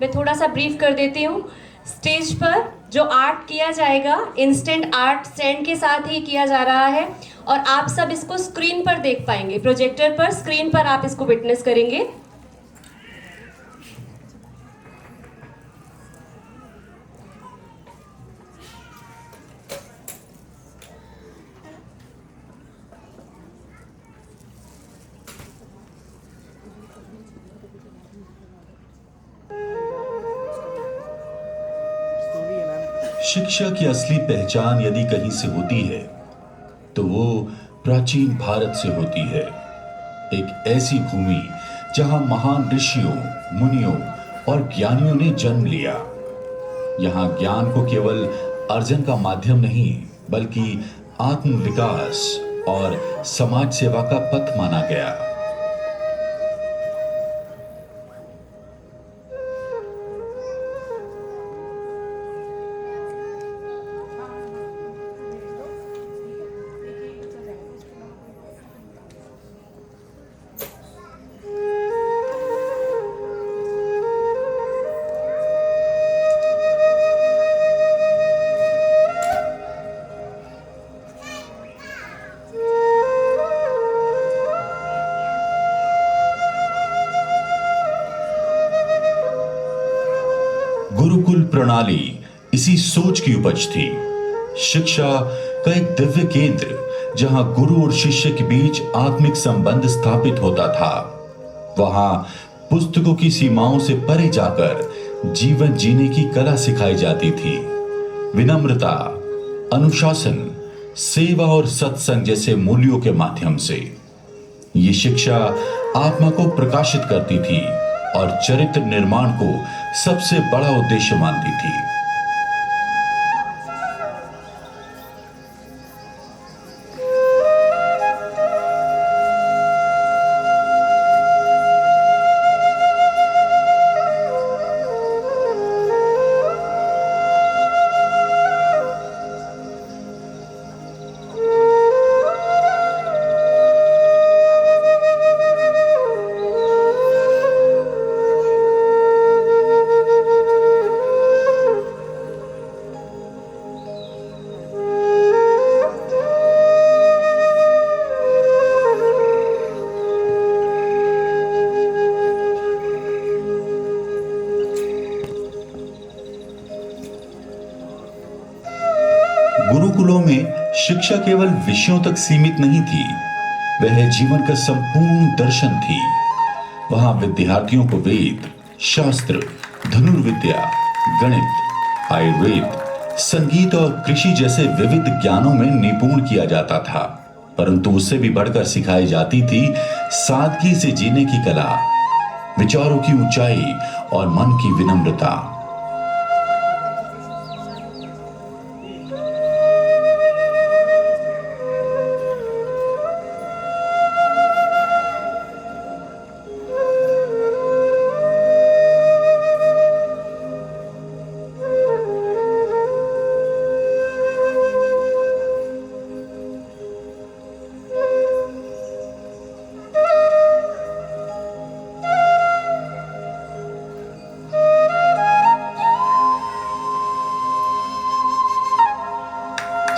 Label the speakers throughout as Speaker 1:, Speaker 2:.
Speaker 1: मैं थोड़ा सा ब्रीफ कर देती हूँ। स्टेज पर जो आर्ट किया जाएगा, इंस्टेंट आर्ट स्टैंड के साथ ही किया जा रहा है और आप सब इसको स्क्रीन पर देख पाएंगे, प्रोजेक्टर पर, स्क्रीन पर आप इसको विटनेस करेंगे।
Speaker 2: शिक्षा की असली पहचान यदि कहीं से होती है तो वो प्राचीन भारत से होती है। एक ऐसी भूमि जहां महान ऋषियों, मुनियों और ज्ञानियों ने जन्म लिया। यहां ज्ञान को केवल अर्जन का माध्यम नहीं बल्कि आत्म विकास और समाज सेवा का पथ माना गया। गुरुकुल प्रणाली इसी सोच की उपज थी। शिक्षा का एक दिव्य केंद्र जहां गुरु और शिष्य के बीच आत्मिक संबंध स्थापित होता था। वहां पुस्तकों की सीमाओं से परे जाकर जीवन जीने की कला सिखाई जाती थी। विनम्रता, अनुशासन, सेवा और सत्संग जैसे मूल्यों के माध्यम से ये शिक्षा आत्मा को प्रकाशित करती थी और चरित्र निर्माण को सबसे बड़ा उद्देश्य मानती थी। गुरुकुलों में शिक्षा केवल विषयों तक सीमित नहीं थी, वह जीवन का संपूर्ण दर्शन थी। वहां विद्यार्थियों को वेद, शास्त्र, धनुर्विद्या, गणित, आयुर्वेद, संगीत और कृषि जैसे विविध ज्ञानों में निपुण किया जाता था, परंतु उससे भी बढ़कर सिखाई जाती थी सादगी से जीने की कला, विचारों की ऊंचाई और मन की विनम्रता।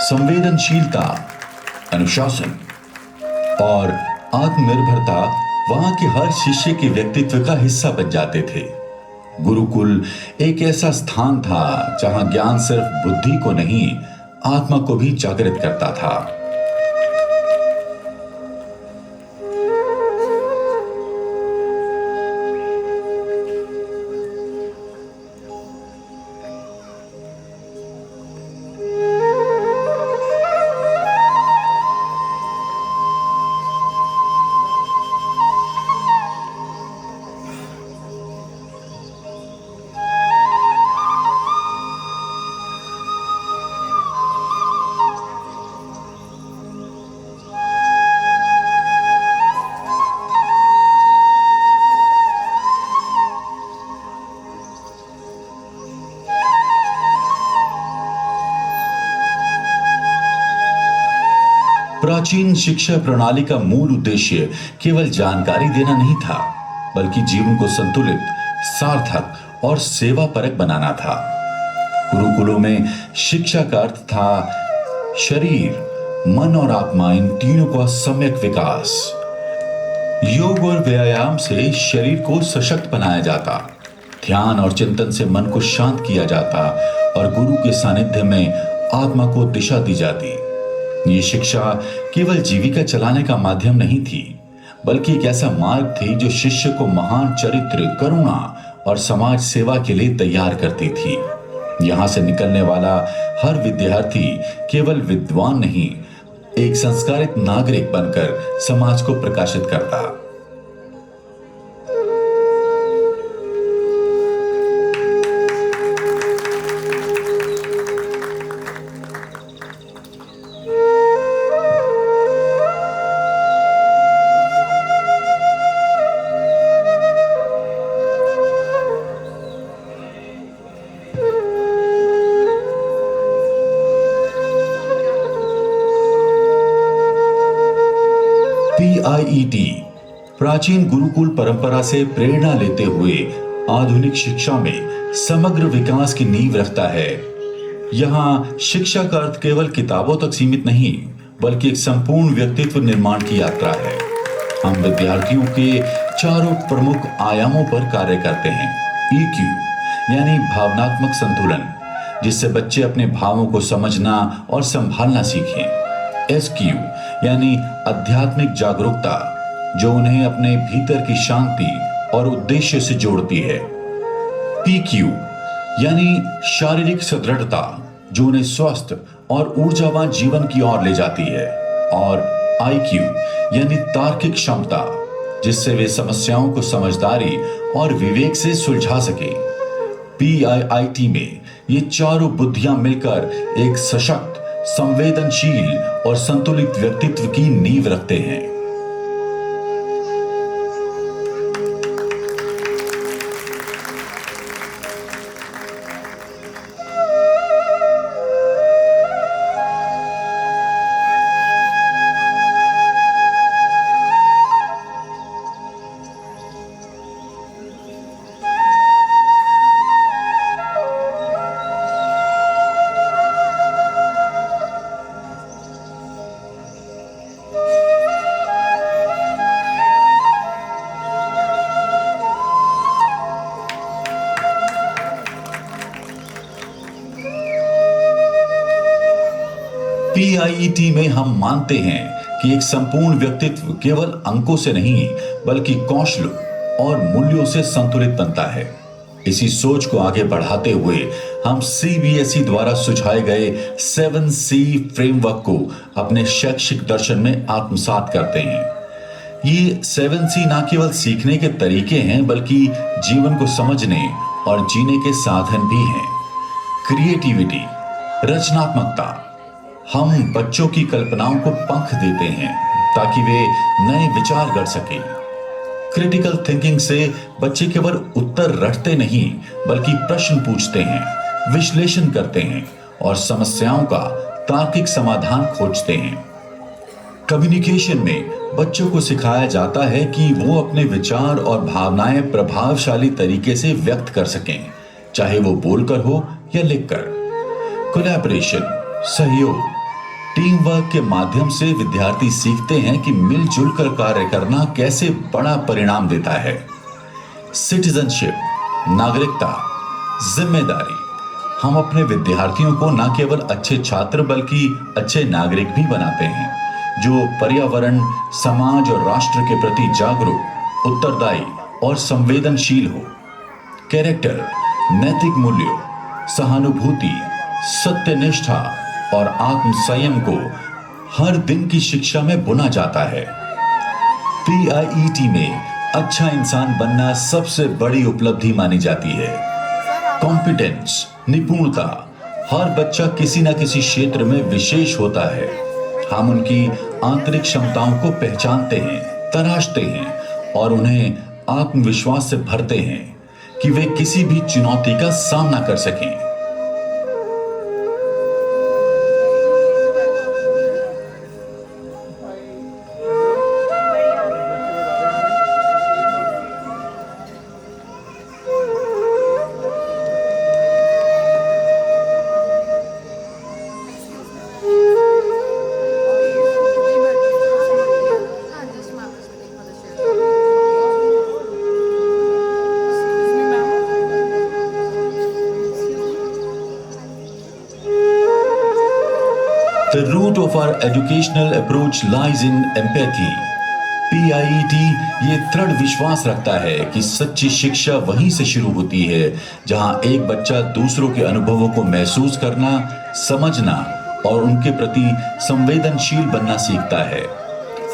Speaker 2: संवेदनशीलता, अनुशासन और आत्मनिर्भरता वहां के हर शिष्य के व्यक्तित्व का हिस्सा बन जाते थे। गुरुकुल एक ऐसा स्थान था जहां ज्ञान सिर्फ बुद्धि को नहीं, आत्मा को भी जागृत करता था। प्राचीन शिक्षा प्रणाली का मूल उद्देश्य केवल जानकारी देना नहीं था, बल्कि जीवन को संतुलित, सार्थक और सेवा परक बनाना था। गुरुकुलों में शिक्षा का अर्थ था शरीर, मन और आत्मा, इन तीनों का सम्यक विकास। योग और व्यायाम से शरीर को सशक्त बनाया जाता, ध्यान और चिंतन से मन को शांत किया जाता और गुरु के सानिध्य में आत्मा को दिशा दी जाती। ये शिक्षा केवल जीविका चलाने का माध्यम नहीं थी, बल्कि एक ऐसा मार्ग थी जो शिष्य को महान चरित्र, करुणा और समाज सेवा के लिए तैयार करती थी। यहां से निकलने वाला हर विद्यार्थी केवल विद्वान नहीं, एक संस्कारित नागरिक बनकर समाज को प्रकाशित करता। PIET प्राचीन गुरुकुल परंपरा से प्रेरणा लेते हुए आधुनिक शिक्षा में समग्र विकास की नींव रखता है। यहाँ शिक्षा का अर्थ केवल किताबों तक सीमित नहीं, बल्कि एक संपूर्ण व्यक्तित्व निर्माण की यात्रा है। हम विद्यार्थियों के चारों प्रमुख आयामों पर कार्य करते हैं। EQ यानी भावनात्मक संतुलन, जिससे बच्चे अपने भावों को समझना और संभालना सीखें। SQ यानी आध्यात्मिक जागरूकता, जो उन्हें अपने भीतर की शांति और उद्देश्य से जोड़ती है। PQ यानी शारीरिक सुदृढ़ता, जो उन्हें स्वस्थ और ऊर्जावान जीवन की ओर ले जाती है। और IQ यानी तार्किक क्षमता, जिससे वे समस्याओं को समझदारी और विवेक से सुलझा सके। PIIT में ये चारों बुद्धियां मिलकर एक सशक्त, संवेदनशील और संतुलित व्यक्तित्व की नींव रखते हैं। PIET में हम मानते हैं कि एक संपूर्ण व्यक्तित्व केवल अंकों से नहीं, बल्कि कौशल और मूल्यों से संतुलित बनता है। इसी सोच को आगे बढ़ाते हुए हम CBSE द्वारा सुझाए गए 7C फ्रेमवर्क को अपने शैक्षिक दर्शन में आत्मसात करते हैं। ये 7C न केवल सीखने के तरीके हैं, बल्कि जीवन को समझने और जीने के साधन भी हैं। क्रिएटिविटी, रचनात्मकता, हम बच्चों की कल्पनाओं को पंख देते हैं ताकि वे नए विचार गढ़ सकें। क्रिटिकल थिंकिंग से बच्चे केवल उत्तर रटते नहीं, बल्कि प्रश्न पूछते हैं, विश्लेषण करते हैं और समस्याओं का तार्किक समाधान खोजते हैं। कम्युनिकेशन में बच्चों को सिखाया जाता है कि वो अपने विचार और भावनाएं प्रभावशाली तरीके से व्यक्त कर सकें, चाहे वो बोलकर हो या लिखकर। कोलैबोरेशन, सहयोग, टीम वर्क के माध्यम से विद्यार्थी सीखते हैं कि मिलजुल कर कार्य करना कैसे बड़ा परिणाम देता है। सिटीजनशिप, नागरिकता, जिम्मेदारी, हम अपने विद्यार्थियों को न केवल अच्छे छात्र बल्कि अच्छे नागरिक भी बनाते हैं, जो पर्यावरण, समाज और राष्ट्र के प्रति जागरूक, उत्तरदायी और संवेदनशील हो। कैरेक्टर, नैतिक मूल्यों, सहानुभूति, सत्यनिष्ठा और आत्म संयम को हर दिन की शिक्षा में बुना जाता है। PIET में अच्छा इंसान बनना सबसे बड़ी उपलब्धि मानी जाती है। कॉम्पिटेंस, निपुणता, हर बच्चा किसी न किसी क्षेत्र में विशेष होता है। हम उनकी आंतरिक क्षमताओं को पहचानते हैं, तराशते हैं और उन्हें आत्मविश्वास से भरते हैं कि वे किसी भी चुनौती का सामना कर सकें। The root of our educational approach lies in empathy. PIET ये दृढ़ विश्वास रखता है कि सच्ची शिक्षा वहीं से शुरू होती है जहां एक बच्चा दूसरों के अनुभवों को महसूस करना, समझना और उनके प्रति संवेदनशील बनना सीखता है।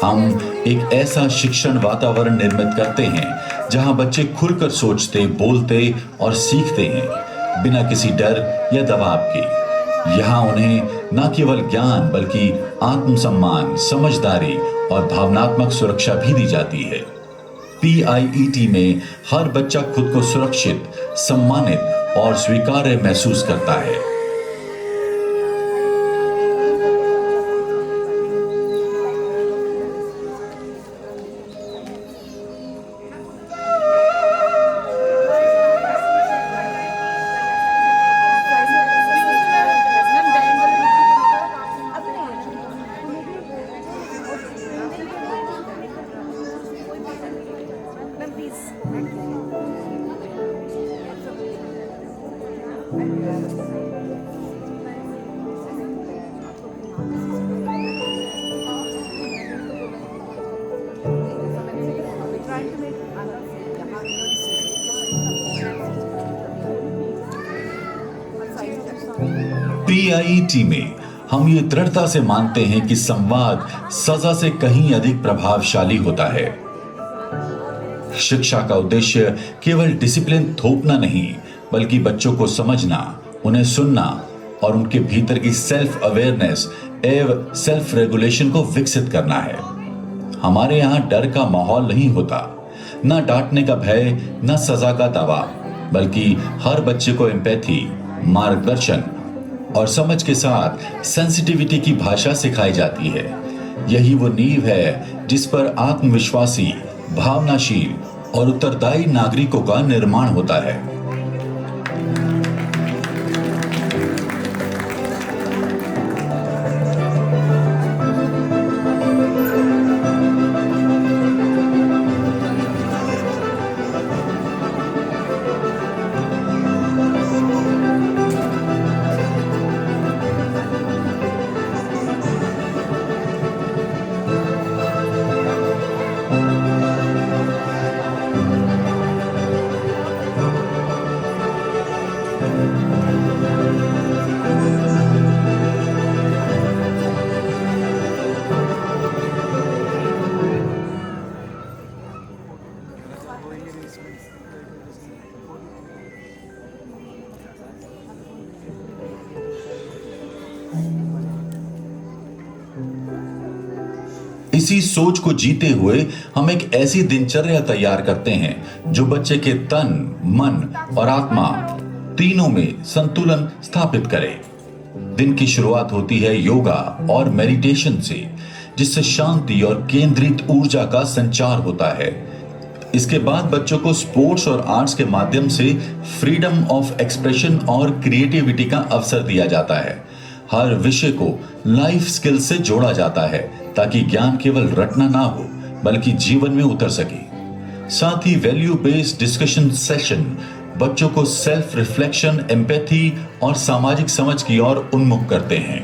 Speaker 2: हम एक ऐसा शिक्षण वातावरण निर्मित करते हैं जहां बच्चे खुलकर सोचते, बोलते और सीखते हैं, बिना किसी डर या दबाव के। यहाँ उन्हें न केवल ज्ञान बल्कि आत्मसम्मान, समझदारी और भावनात्मक सुरक्षा भी दी जाती है। PIET में हर बच्चा खुद को सुरक्षित, सम्मानित और स्वीकार्य महसूस करता है। PIET में हम ये दृढ़ता से मानते हैं कि संवाद सजा से कहीं अधिक प्रभावशाली होता है। शिक्षा का उद्देश्य केवल डिसिप्लिन थोपना नहीं, बल्कि बच्चों को समझना, उन्हें सुनना और उनके भीतर की सेल्फ अवेयरनेस एवं सेल्फ रेगुलेशन को विकसित करना है। हमारे यहाँ डर का माहौल नहीं होता, न डांटने का भय, न सजा का दबाव, बल्कि हर बच्चे को एम्पैथी, मार्गदर्शन और समझ के साथ सेंसिटिविटी की भाषा सिखाई जाती है। यही वो नींव है जिस पर आत्मविश्वासी, भावनाशील और उत्तरदायी नागरिकों का निर्माण होता है। इसी सोच को जीते हुए हम एक ऐसी दिनचर्या तैयार करते हैं जो बच्चे के तन, मन और आत्मा तीनों में संतुलन स्थापित करे। दिन की शुरुआत होती है योगा और मेडिटेशन से, जिससे शांति और केंद्रित ऊर्जा का संचार होता है। इसके बाद बच्चों को स्पोर्ट्स और आर्ट्स के माध्यम से फ्रीडम ऑफ एक्सप्रेशन और क्रिएटिविटी का अवसर दिया जाता है। हर विषय को लाइफ स्किल से जोड़ा जाता है ताकि ज्ञान केवल रटना ना हो बल्कि जीवन में उतर सके। साथ ही वैल्यू बेस्ड डिस्कशन सेशन बच्चों को सेल्फ रिफ्लेक्शन, एम्पैथी और सामाजिक समझ की ओर उन्मुख करते हैं।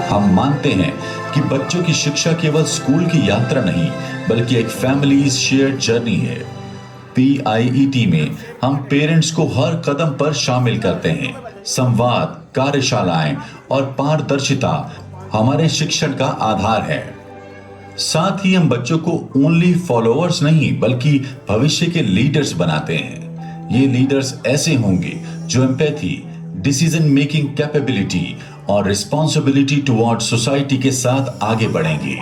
Speaker 2: हम मानते हैं कि बच्चों की शिक्षा केवल स्कूल की यात्रा नहीं बल्कि एक फैमिली शेयर्ड जर्नी है। PIET में हम पेरेंट्स को हर कदम पर शामिल करते हैं। संवाद, कार्यशालाएं और पारदर्शिता हमारे शिक्षण का आधार है। साथ ही हम बच्चों को ओनली फॉलोअर्स नहीं बल्कि भविष्य के लीडर्स बनाते हैं। ये लीडर्स ऐसे होंगे जो एम्पैथी, डिसीजन मेकिंग कैपेबिलिटी और रिस्पॉन्सिबिलिटी टुवर्ड सोसाइटी के साथ आगे बढ़ेंगे।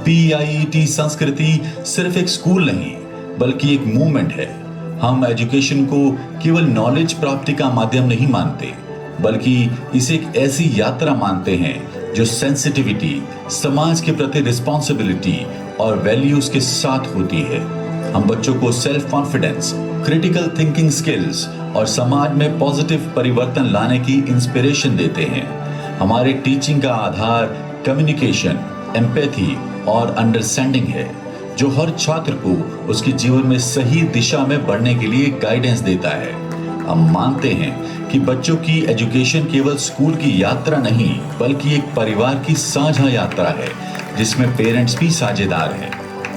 Speaker 2: PIET संस्कृति सिर्फ एक स्कूल नहीं बल्कि एक मूवमेंट है। हम एजुकेशन को केवल नॉलेज प्राप्ति का माध्यम नहीं मानते बल्कि इसे एक ऐसी यात्रा मानते हैं जो सेंसिटिविटी, समाज के प्रति रिस्पॉन्सिबिलिटी और वैल्यूज के साथ होती है। हम बच्चों को self confidence, critical thinking skills और समाज में पॉजिटिव परिवर्तन लाने की इंस्पिरेशन देते हैं। हमारे टीचिंग का आधार कम्युनिकेशन, एम्पैथी और अंडरस्टैंडिंग है जो हर छात्र को उसके जीवन में सही दिशा में बढ़ने के लिए गाइडेंस देता है। हम मानते हैं कि बच्चों की एजुकेशन केवल स्कूल की यात्रा नहीं बल्कि एक परिवार की साझा यात्रा है जिसमें पेरेंट्स भी साझेदार हैं।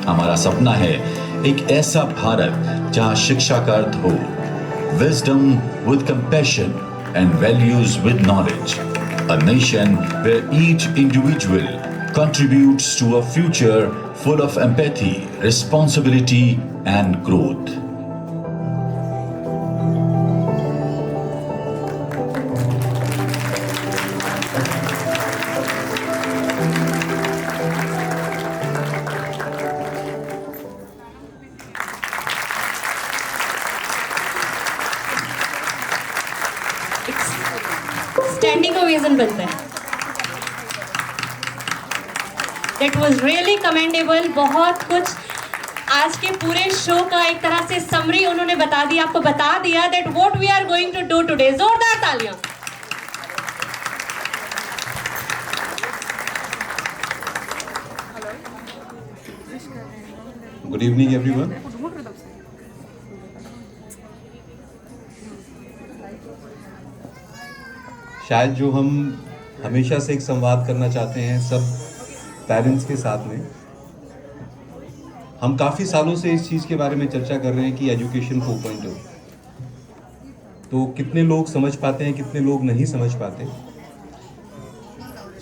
Speaker 2: हमारा सपना है एक ऐसा भारत जहां शिक्षा का अर्थ हो wisdom with compassion and values with knowledge, a nation where each individual contributes to a future full of empathy, responsibility and growth.
Speaker 1: Standing ovation बनता है। That was really commendable। बहुत कुछ आज के पूरे शो का एक तरह से समरी उन्होंने बता दिया, आपको बता दिया that what we are going to do today। जोरदार तालियां।
Speaker 3: Good evening everyone। शायद जो हम हमेशा से एक संवाद करना चाहते हैं सब पेरेंट्स के साथ में, हम काफ़ी सालों से इस चीज़ के बारे में चर्चा कर रहे हैं कि एजुकेशन 4.0, तो कितने लोग समझ पाते हैं, कितने लोग नहीं समझ पाते।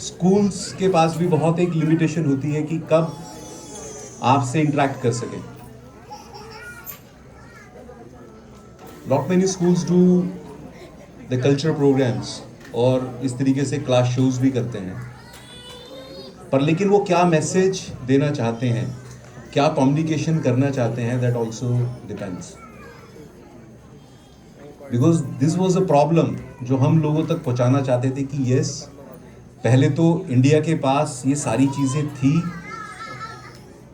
Speaker 3: स्कूल्स के पास भी बहुत एक लिमिटेशन होती है कि कब आपसे इंटरेक्ट कर सके। Not many schools do the culture programmes और इस तरीके से क्लास शोज भी करते हैं, पर लेकिन वो क्या मैसेज देना चाहते हैं, क्या कम्युनिकेशन करना चाहते हैं, that also depends. Because this was a problem जो हम लोगों तक पहुंचाना चाहते थे कि यस, पहले तो इंडिया के पास ये सारी चीज़ें थी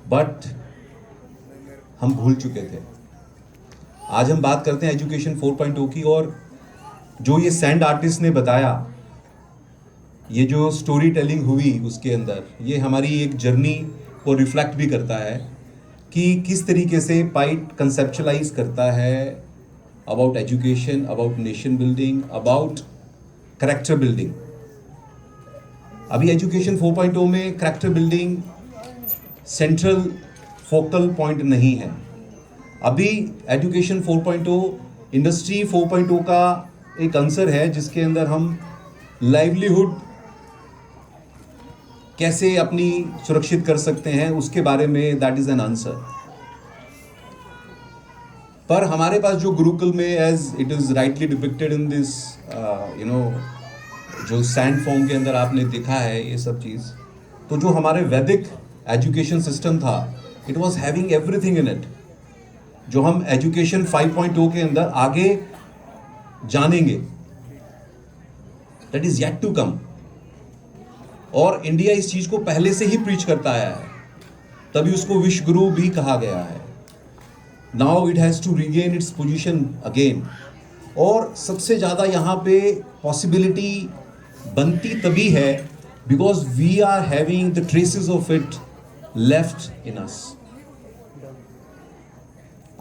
Speaker 3: बट हम भूल चुके थे। आज हम बात करते हैं एजुकेशन 4.0 की, और जो ये सैंड आर्टिस्ट ने बताया, ये जो स्टोरी टेलिंग हुई उसके अंदर, ये हमारी एक जर्नी को रिफ्लेक्ट भी करता है कि किस तरीके से पाइट कंसेप्चुलाइज करता है about education, about nation building, about character building. अभी एजुकेशन 4.0 में character building central focal point नहीं है। अभी एजुकेशन 4.0 इंडस्ट्री 4.0 का एक आंसर है जिसके अंदर हम लाइवलीहुड कैसे अपनी सुरक्षित कर सकते हैं उसके बारे में, दैट इज एन आंसर। पर हमारे पास जो गुरुकुल में, as it is rightly depicted in this जो सैंड फॉर्म के अंदर आपने देखा है ये सब चीज़, तो जो हमारे वैदिक एजुकेशन सिस्टम था, it was having everything in it. जो हम एजुकेशन 5.0 के अंदर आगे जानेंगे, that is yet to come. और इंडिया इस चीज को पहले से ही प्रीच करता आया है, तभी उसको विश्व गुरु भी कहा गया है। Now it has to regain its position again. और सबसे ज्यादा यहाँ पे पॉसिबिलिटी बनती तभी है because we are having the traces of it left in us.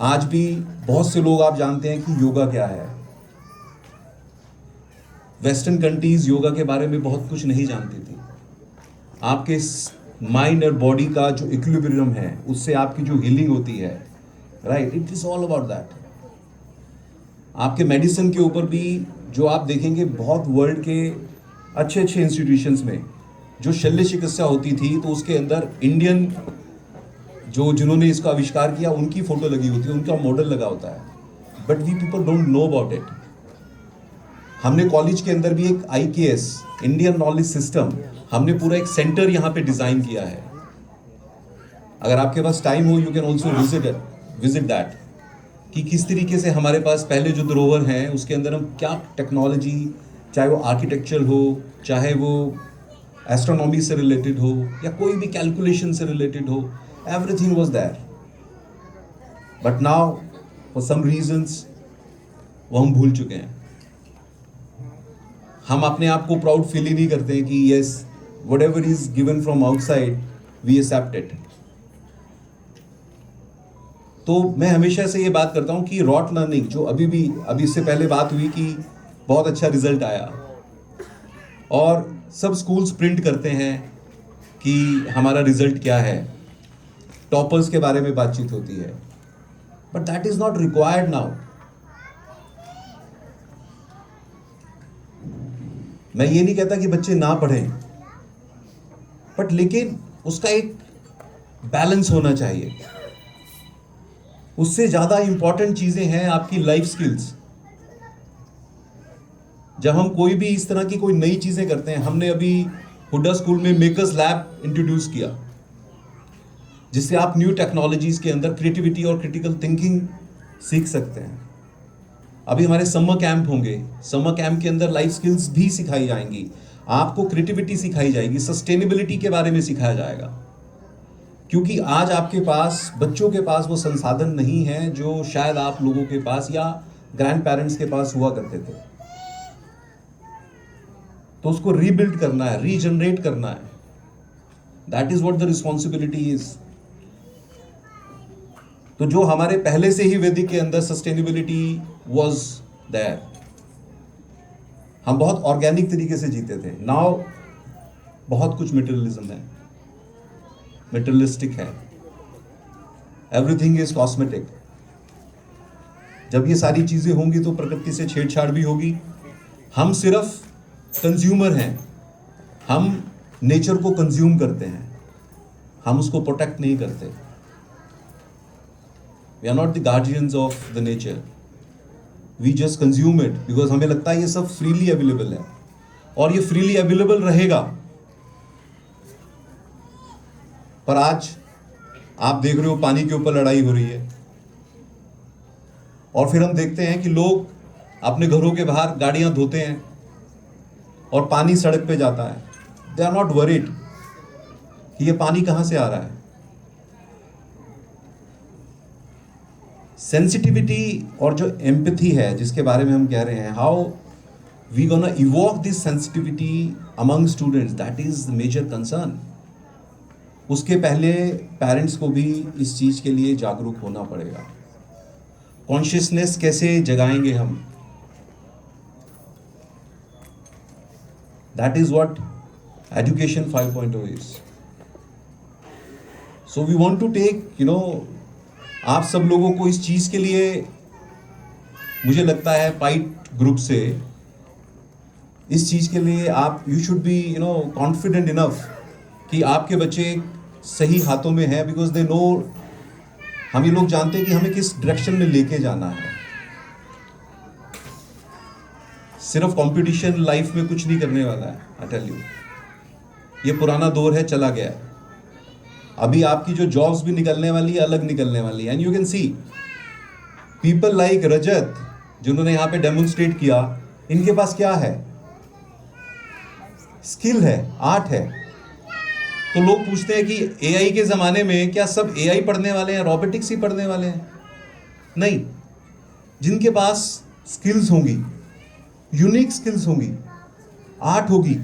Speaker 3: आज भी बहुत से लोग, आप जानते हैं कि योगा क्या है। वेस्टर्न कंट्रीज योगा के बारे में बहुत कुछ नहीं जानती थी। आपके माइंड और बॉडी का जो इक्विलिब्रियम है, उससे आपकी जो हीलिंग होती है, right, it is all about that. आपके मेडिसिन के ऊपर भी जो आप देखेंगे, बहुत वर्ल्ड के अच्छे अच्छे इंस्टीट्यूशंस में जो शल्य चिकित्सा होती थी, तो उसके अंदर इंडियन जिन्होंने इसका आविष्कार किया उनकी फोटो लगी होती है, उनका मॉडल लगा होता है। But we people don't know about it. हमने कॉलेज के अंदर भी एक IKS इंडियन नॉलेज सिस्टम, हमने पूरा एक सेंटर यहाँ पे डिज़ाइन किया है। अगर आपके पास टाइम हो, you can also visit that, कि किस तरीके से हमारे पास पहले जो धरोहर हैं उसके अंदर हम क्या टेक्नोलॉजी, चाहे वो आर्किटेक्चर हो, चाहे वो एस्ट्रोनॉमी से रिलेटेड हो या कोई भी कैलकुलेशन से रिलेटेड हो, everything was there. But now for some reasons वो हम भूल चुके हैं। हम अपने आप को प्राउड फील ही नहीं करते हैं कि yes, whatever is given from outside we accept it. तो मैं हमेशा से ये बात करता हूँ कि रॉट लर्निंग, जो अभी इससे पहले बात हुई कि बहुत अच्छा रिजल्ट आया और सब स्कूल्स प्रिंट करते हैं कि हमारा रिजल्ट क्या है, टॉपर्स के बारे में बातचीत होती है, but that is not required now. मैं ये नहीं कहता कि बच्चे ना पढ़ें, बट लेकिन उसका एक बैलेंस होना चाहिए। उससे ज्यादा इंपॉर्टेंट चीजें हैं आपकी लाइफ स्किल्स। जब हम कोई भी इस तरह की कोई नई चीजें करते हैं, हमने अभी हुड्डा स्कूल में मेकर्स लैब इंट्रोड्यूस किया, जिससे आप न्यू टेक्नोलॉजीज के अंदर क्रिएटिविटी और क्रिटिकल थिंकिंग सीख सकते हैं। अभी हमारे समर कैंप होंगे, समर कैंप के अंदर लाइफ स्किल्स भी सिखाई जाएंगी, आपको क्रिएटिविटी सिखाई जाएगी, सस्टेनेबिलिटी के बारे में सिखाया जाएगा, क्योंकि आज आपके पास, बच्चों के पास वो संसाधन नहीं है जो शायद आप लोगों के पास या ग्रैंड पेरेंट्स के पास हुआ करते थे। तो उसको रीबिल्ड करना है, रीजनरेट करना है। That is what the responsibility is. तो जो हमारे पहले से ही वैदिक के अंदर सस्टेनेबिलिटी वाज देयर, हम बहुत ऑर्गेनिक तरीके से जीते थे। नाउ बहुत कुछ मटेरियलिज्म है, मटेरियलिस्टिक है, एवरीथिंग इज कॉस्मेटिक। जब ये सारी चीजें होंगी तो प्रकृति से छेड़छाड़ भी होगी। हम सिर्फ कंज्यूमर हैं, हम नेचर को कंज्यूम करते हैं, हम उसको प्रोटेक्ट नहीं करते। We are not the guardians of the nature, we just consume it because हमें लगता है ये सब फ्रीली अवेलेबल है, और ये फ्रीली अवेलेबल रहेगा। पर आज आप देख रहे हो पानी के ऊपर लड़ाई हो रही है, और फिर हम देखते हैं कि लोग अपने घरों के बाहर गाड़ियां धोते हैं और पानी सड़क पे जाता है। दे आर नॉट वरीड कि ये पानी कहां से आ रहा है। सेंसिटिविटी और जो एम्पैथी है जिसके बारे में हम कह रहे हैं, how we gonna evoke this sensitivity among students, that is the major concern. उसके पहले पेरेंट्स को भी इस चीज के लिए जागरूक होना पड़ेगा। कॉन्शियसनेस कैसे जगाएंगे हम, that is what education 5.0 is. So we want to take आप सब लोगों को इस चीज के लिए, मुझे लगता है पाइट ग्रुप से, इस चीज के लिए आप you should be confident enough कि आपके बच्चे सही हाथों में हैं, बिकॉज दे नो, हम ये लोग जानते हैं कि हमें किस डायरेक्शन में लेके जाना है। सिर्फ कंपटीशन लाइफ में कुछ नहीं करने वाला है, आई टेल यू। ये पुराना दौर है, चला गया है। अभी आपकी जो जॉब्स भी निकलने वाली है, अलग निकलने वाली है। And you can see people like Rajat, जिन्होंने यहाँ पे डेमोन्स्ट्रेट किया, इनके पास क्या है, स्किल है, आर्ट है। तो लोग पूछते हैं कि एआई के ज़माने में क्या सब एआई पढ़ने वाले हैं, रोबोटिक्स ही पढ़ने वाले हैं? नहीं, जिनके पास स्किल्स होंगी, यूनिक स्किल्स होंगी, आर्ट होगी,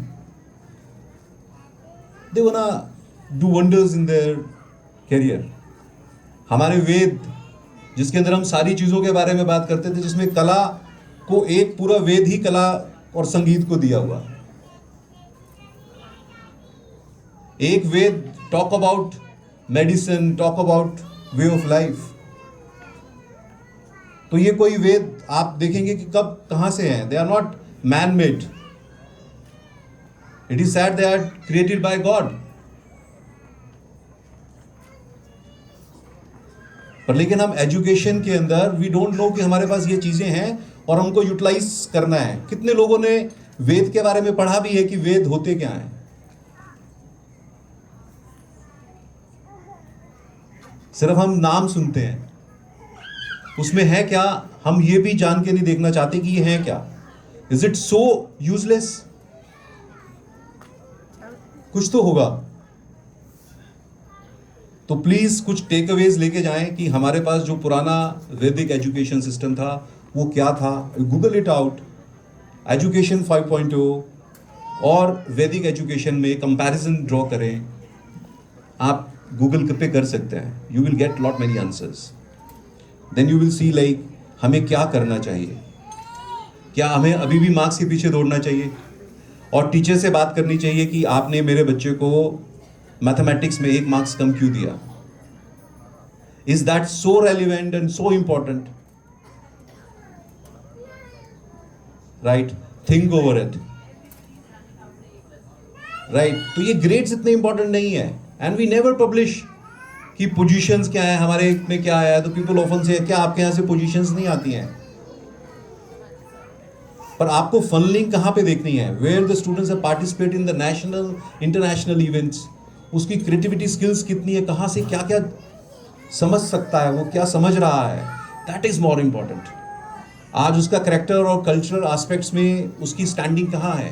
Speaker 3: they gonna do wonders in their career. हमारे वेद, जिसके अंदर हम सारी चीज़ों के बारे में बात करते थे, जिसमें कला को एक पूरा वेद ही कला और संगीत को दिया हुआ। एक Veda talk about medicine, talk about way of life. तो ये कोई वेद आप देखेंगे कि कब कहां से हैं, they are not man made, it is said, they are created by God. पर लेकिन हम एजुकेशन के अंदर वी डोंट नो कि हमारे पास ये चीजें हैं और हमको यूटिलाइज करना है। कितने लोगों ने वेद के बारे में पढ़ा भी है कि वेद होते क्या हैं, सिर्फ हम नाम सुनते हैं, उसमें है क्या हम ये भी जान के नहीं देखना चाहते कि ये है क्या. Is it so useless? कुछ तो होगा. तो प्लीज कुछ टेक अवेज लेके जाएं कि हमारे पास जो पुराना वैदिक एजुकेशन सिस्टम था वो क्या था. Google it out. एजुकेशन 5.0 और वैदिक एजुकेशन में कंपैरिजन ड्रॉ करें. आप गूगल पे कर सकते हैं. You will get lot many answers. Then you will see like हमें क्या करना चाहिए. क्या हमें अभी भी मार्क्स के पीछे दौड़ना चाहिए और टीचर से बात करनी चाहिए कि आपने मेरे बच्चे को मैथमेटिक्स में 1 मार्क्स कम क्यों दिया. Is that so relevant and so important? Right, think over it. Right, तो ये ग्रेड्स इतने इंपॉर्टेंट नहीं है. एंड वी नेवर पब्लिश कि पोजीशंस क्या है, हमारे में क्या है. तो पीपल ऑफन से क्या आपके यहां से पोजीशंस नहीं आती हैं? पर आपको फनलिंग कहां पे देखनी है? Where the students participate in the national international events. उसकी क्रिएटिविटी स्किल्स कितनी है, कहां से क्या क्या समझ सकता है, वो क्या समझ रहा है. That is more important. आज उसका कैरेक्टर और कल्चरल एस्पेक्ट्स में उसकी स्टैंडिंग कहां है.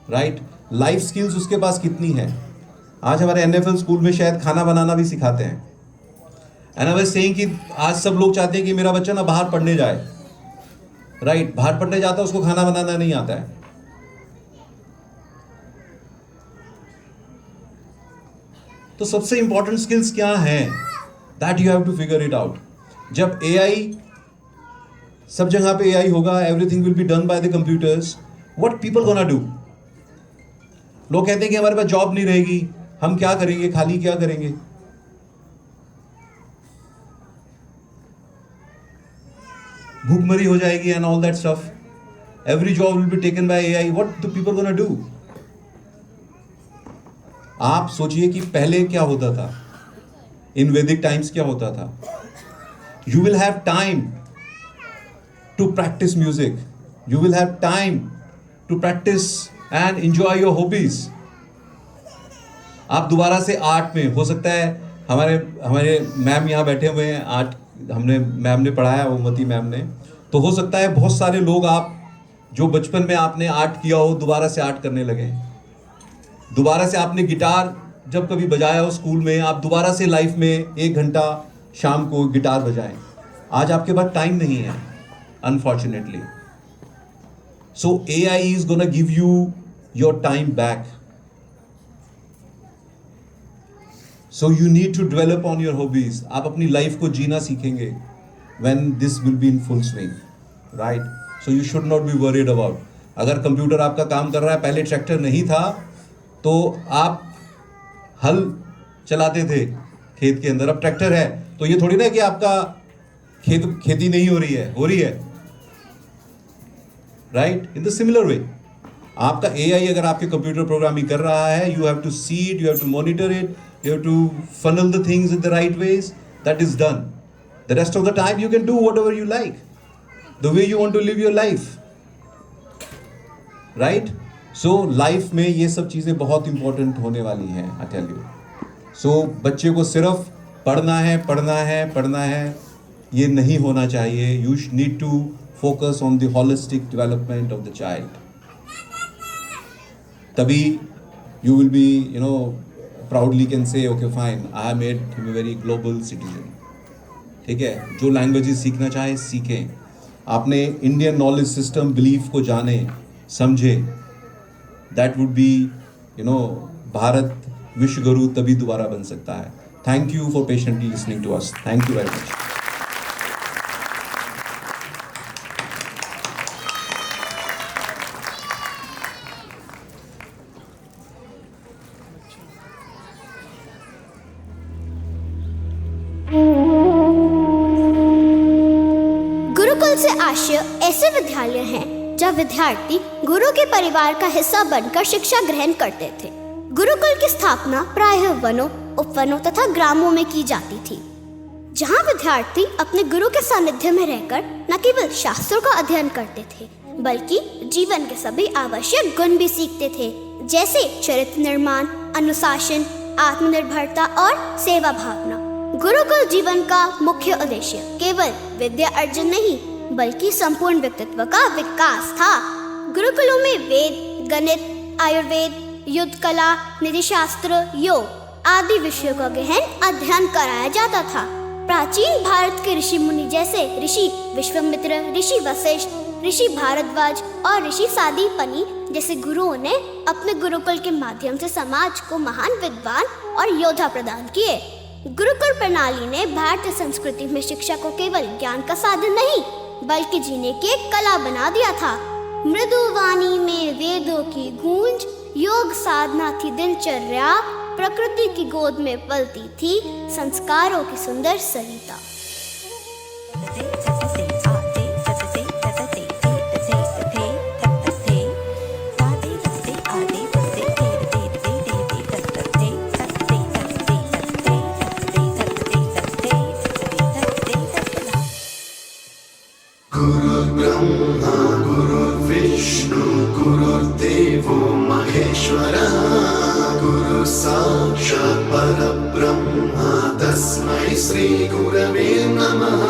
Speaker 3: राइट, लाइफ स्किल्स उसके पास कितनी है. आज हमारे NFL स्कूल में शायद खाना बनाना भी सिखाते हैं. एंड आई वाज सेइंग कि आज सब लोग चाहते हैं कि मेरा बच्चा ना बाहर पढ़ने जाए. राइट, बाहर पढ़ने जाता है, उसको खाना बनाना नहीं आता है. तो सबसे इंपॉर्टेंट स्किल्स क्या हैं? That you have to figure it out. जब AI, सब जगह पे AI होगा, everything will be done by the computers, what people gonna do. लोग कहते हैं कि हमारे पास जॉब नहीं रहेगी, हम क्या करेंगे, खाली क्या करेंगे. भूखमरी हो जाएगी and all that stuff. Every job will be taken by AI. What the people gonna do. आप सोचिए कि पहले क्या होता था, इन वैदिक टाइम्स क्या होता था. You will have time to practice music. You will have time to practice and enjoy your hobbies. आप दोबारा से आर्ट में, हो सकता है हमारे मैम यहाँ बैठे हुए हैं, आर्ट हमने मैम ने पढ़ाया, ओमवती मैम ने. तो हो सकता है बहुत सारे लोग, आप जो बचपन में आपने आर्ट किया हो, दोबारा से आर्ट करने लगे. दोबारा से आपने गिटार जब कभी बजाया हो स्कूल में, आप दोबारा से लाइफ में 1 घंटा शाम को गिटार बजाएं. आज आपके पास टाइम नहीं है, unfortunately. So AI is gonna give you your time back. So you need to develop on your hobbies. आप अपनी लाइफ को जीना सीखेंगे when this will be in full swing, right? So you should not be worried about. अगर computer आपका काम कर रहा है, पहले ट्रैक्टर नहीं था तो आप हल चलाते थे खेत के अंदर, अब ट्रैक्टर है. तो ये थोड़ी ना कि आपका खेती नहीं हो रही है. Right, in the similar way आपका AI अगर आपके कंप्यूटर प्रोग्रामिंग कर रहा है, you have to see it, you have to monitor it, you have to funnel the things in the right ways. That is done. The rest of the time you can do whatever you like, the way you want to live your life, right? So life में ये सब चीज़ें बहुत important होने वाली हैं, I tell you. So बच्चे को सिर्फ पढ़ना है ये नहीं होना चाहिए. You need to focus on the holistic development of the child. तभी you will be, proudly can say, okay fine, I made him a very global citizen. ठीक है, जो लैंग्वेजेस सीखना चाहे सीखें. आपने इंडियन नॉलेज सिस्टम बिलीफ को जाने समझे. दैट वुड बी भारत विश्व गुरु तभी दोबारा बन सकता है. Thank you for patiently listening to us. Thank you very much.
Speaker 4: Gurukul से आशय ऐसे विद्यालय हैं जहाँ विद्यार्थी गुरु के परिवार का हिस्सा बनकर शिक्षा ग्रहण करते थे. गुरुकुल की स्थापना प्रायः वनों, उपवनों तथा ग्रामों में की जाती थी, जहाँ विद्यार्थी अपने गुरु के सानिध्य में रहकर न केवल शास्त्रों का अध्ययन करते थे बल्कि जीवन के सभी आवश्यक गुण भी सीखते थे, जैसे चरित्र निर्माण, अनुशासन, आत्मनिर्भरता और सेवा भावना। गुरुकुल जीवन का मुख्य उद्देश्य केवल विद्या अर्जन नहीं बल्कि संपूर्ण व्यक्तित्व का विकास था। गुरुकुलों में वेद, गणित, आयुर्वेद, युद्ध कला, नीति शास्त्र, योग आदि विषयों का गहन अध्ययन कराया जाता था। प्राचीन भारत के ऋषि मुनि जैसे ऋषि विश्वामित्र, ऋषि वशिष्ठ, ऋषि भारद्वाज और ऋषि सादीपनी जैसे गुरुओं ने अपने गुरुकुल के माध्यम से समाज को महान विद्वान और योद्धा प्रदान किए। गुरुकुल प्रणाली ने भारतीय संस्कृति में शिक्षा को केवल ज्ञान का साधन नहीं बल्कि जीने की एक कला बना दिया था। मृदु वाणी में वेदों की गूंज, योग साधना थी दिनचर्या, प्रकृति की गोद में पलती थी संस्कारों की सुंदर सरिता।
Speaker 5: गुरुर्ब्रह्मा गुरुर्विष्णु गुरुर्देवो महेश्वरः गुरु साक्षात् परब्रह्म तस्मै श्री गुरवे नमः।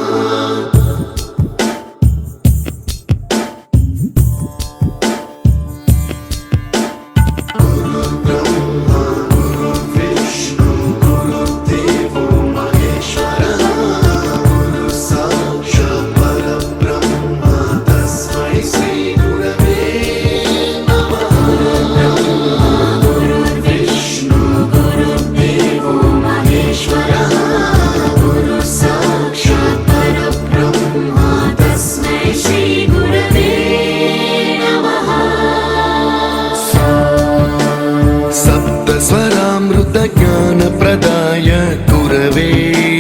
Speaker 6: ज्ञानप्रदाय गुरवे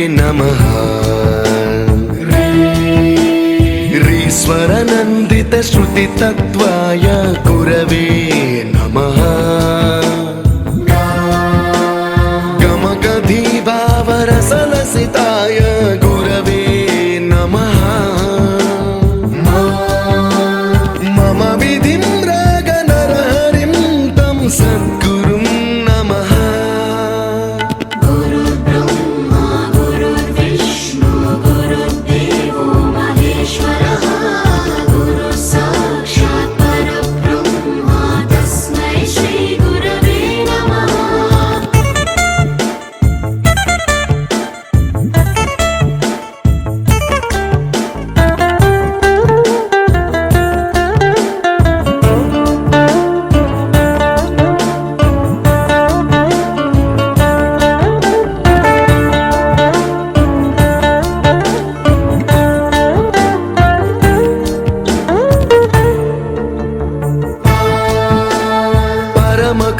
Speaker 6: नमः। ऋस्वरनन्दितश्रुतितत्त्वाय गुरवे नमः। गमगधीभावरसलसिताय गुरवे नमः। मम विधिं रागनरहरिं तं सद्गुरुं नमः।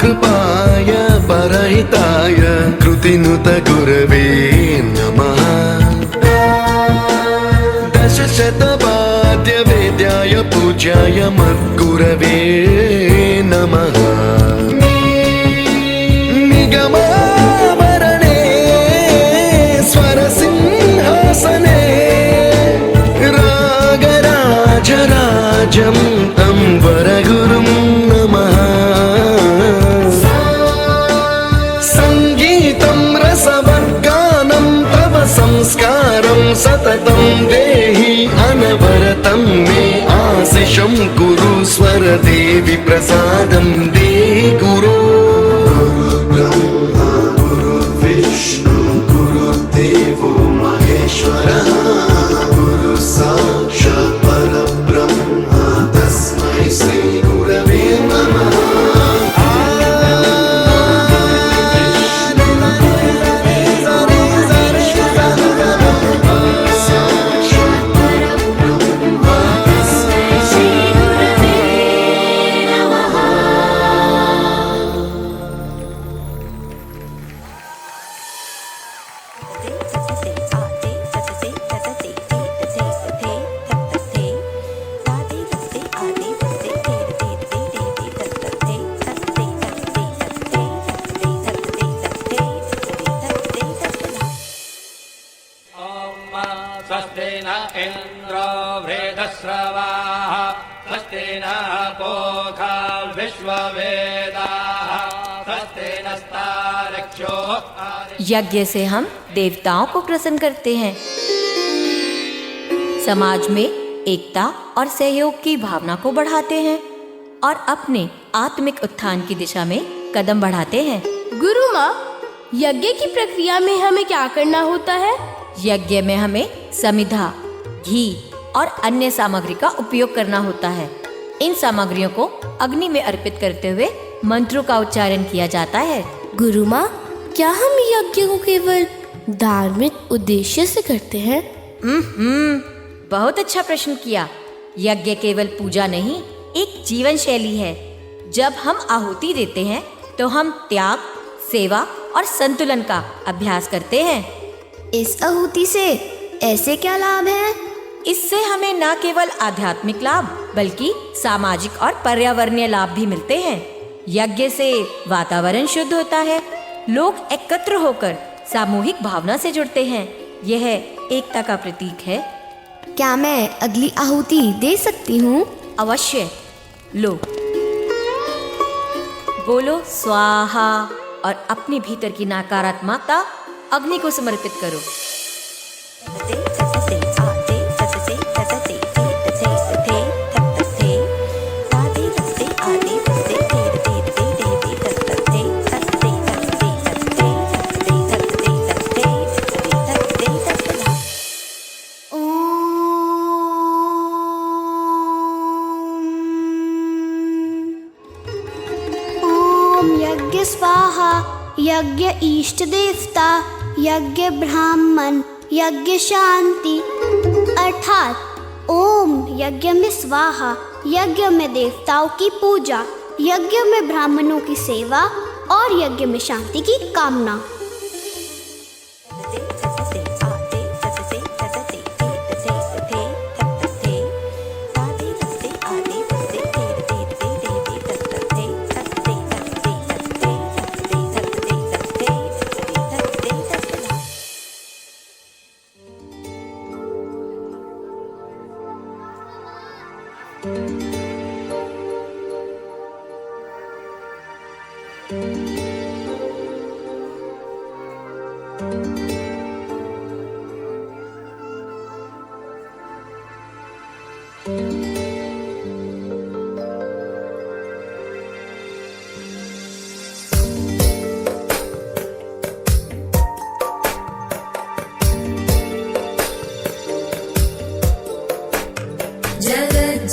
Speaker 6: कृपाय परहिताय कृतिनुत गुरवे नमः। दशशतवाद्यवेद्याय पूज्याय मद्गुरवे नमः। निगमावरणे स्वरसिंहासने रागराजराजं तं वरगुरुं नमः। संस्कारं सततं देहि अनवरतं मे आशिषं गुरु स्वरदेवि प्रसादं देहि गुरु।
Speaker 5: गुरुर्ब्रह्मा गुरुर्विष्णु गुरुर्देवो महेश्वरः गुरु साक्षात् परब्रह्म तस्मै श्री गुरवे नमः।
Speaker 7: स्वस्ति न इन्द्रो वृद्धश्रवाः स्वस्ति न पूषा विश्ववेदाः स्वस्ति नस्तार्क्ष्यो
Speaker 8: यज्ञ से हम देवताओं को प्रसन्न करते हैं, समाज में एकता और सहयोग की भावना को बढ़ाते हैं और अपने आत्मिक उत्थान की दिशा में कदम बढ़ाते हैं।
Speaker 9: गुरु माँ, यज्ञ की प्रक्रिया में हमें क्या करना होता है?
Speaker 8: यज्ञ में हमें समिधा, घी और अन्य सामग्री का उपयोग करना होता है। इन सामग्रियों को अग्नि में अर्पित करते हुए मंत्रों का उच्चारण किया जाता है।
Speaker 9: गुरु माँ, क्या हम यज्ञ को केवल धार्मिक उद्देश्य से करते हैं?
Speaker 8: बहुत अच्छा प्रश्न किया। यज्ञ केवल पूजा नहीं, एक जीवन शैली है। जब हम आहुति देते हैं तो हम त्याग, सेवा और संतुलन का अभ्यास करते हैं।
Speaker 4: इस आहुति से ऐसे क्या लाभ हैं?
Speaker 8: इससे हमें न केवल आध्यात्मिक लाभ बल्कि सामाजिक और पर्यावरणीय लाभ भी मिलते हैं। यज्ञ से वातावरण शुद्ध होता है, लोग एकत्र होकर सामूहिक भावना से जुड़ते हैं। यह एकता का प्रतीक है।
Speaker 4: क्या मैं अगली आहुति दे सकती हूँ?
Speaker 8: अवश्य। लो, बोलो स्वाहा और अपने भीतर की नकारात्मकता अग्नि को समर्पित करो।
Speaker 4: यज्ञ स्वाहा, यज्ञ इष्ट देवता, यज्ञ ब्राह्मण, यज्ञ शांति। अर्थात ओम यज्ञ में स्वाहा, यज्ञ में देवताओं की पूजा, यज्ञ में ब्राह्मणों की सेवा और यज्ञ में शांति की कामना।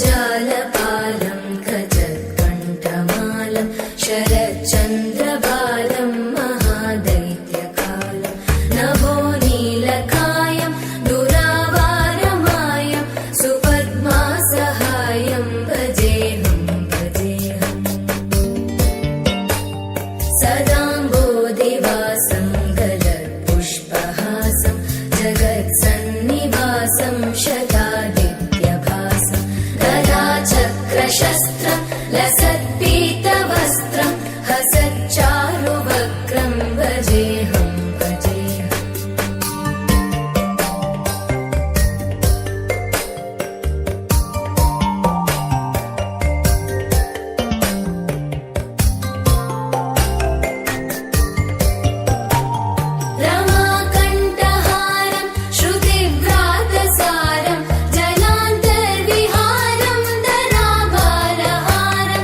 Speaker 10: जगज्जालपालं खचत्कण्ठमालं शरच्चन्द्रबालं महादैत्यकालं नभो नीलकायं दुरावारमायं सुपद्मासहायं भजेऽहं सदाम्बोधिवासं गलत्पुष्पहासं जगत्सन्निवासं शतादित्यभासं गदाचक्रशस्त्रं लसत्पीतवस्त्रं हसच्चारुवक्त्रं भजेऽहं रमाकण्ठहारं श्रुतिव्रातसारं जलान्तर्विहारं धराभारहारं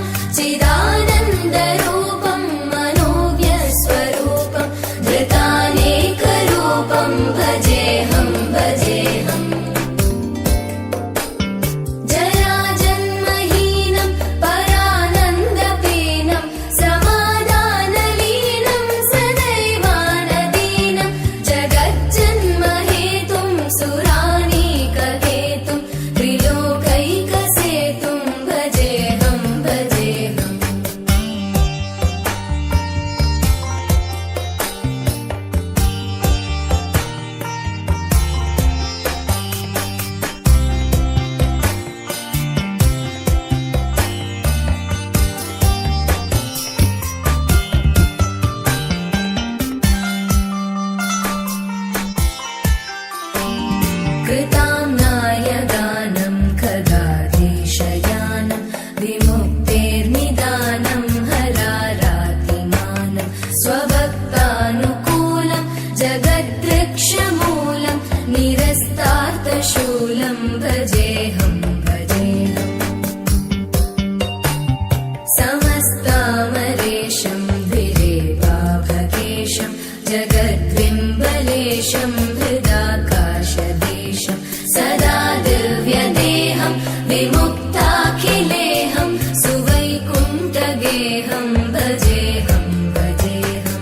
Speaker 10: सदाखिलेऽहं सुवैकुण्ठगेहं भजेऽहं भजेऽहम्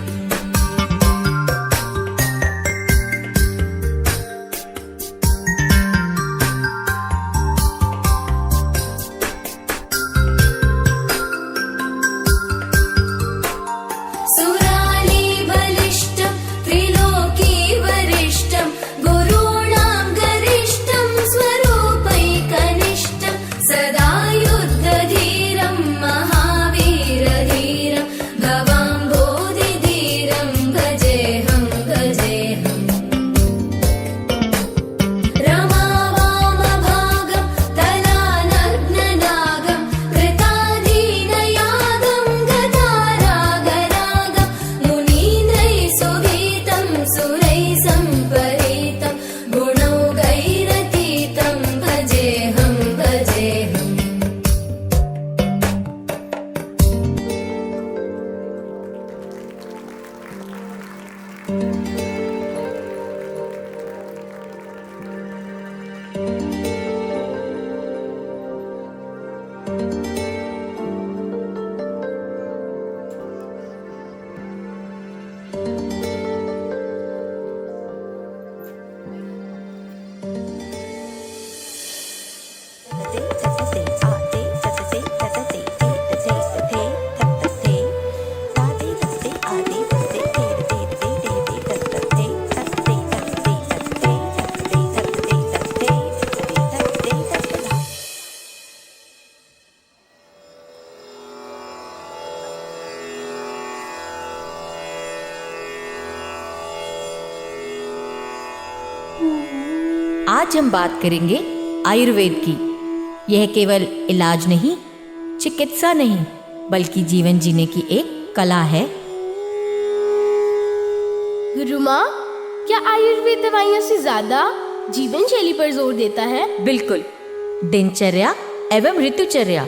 Speaker 10: सुरालीबलिष्ठं त्रिलोकीवरिष्ठं गुरूणां गरिष्ठं स्वरूपैकनिष्ठं सदा युद्धधीरं महावीरधीरं भवाम्भोधिधीरं भजेऽहं भजेऽहम् रमावामभागं तलानग्ननागं कृताधीनयागं गतारागरागं मुनीन्द्रैः सुभीतं सुरैः सम्परीतं गुणौघैरतीतं भजेऽहं भजेऽहम्
Speaker 8: आज हम बात करेंगे आयुर्वेद की। यह केवल इलाज नहीं, चिकित्सा नहीं, बल्कि जीवन जीने की एक कला है।
Speaker 9: गुरु माँ, क्या आयुर्वेद दवाइयों से ज्यादा जीवन शैली पर जोर देता है?
Speaker 8: बिल्कुल। दिनचर्या एवं ऋतुचर्या,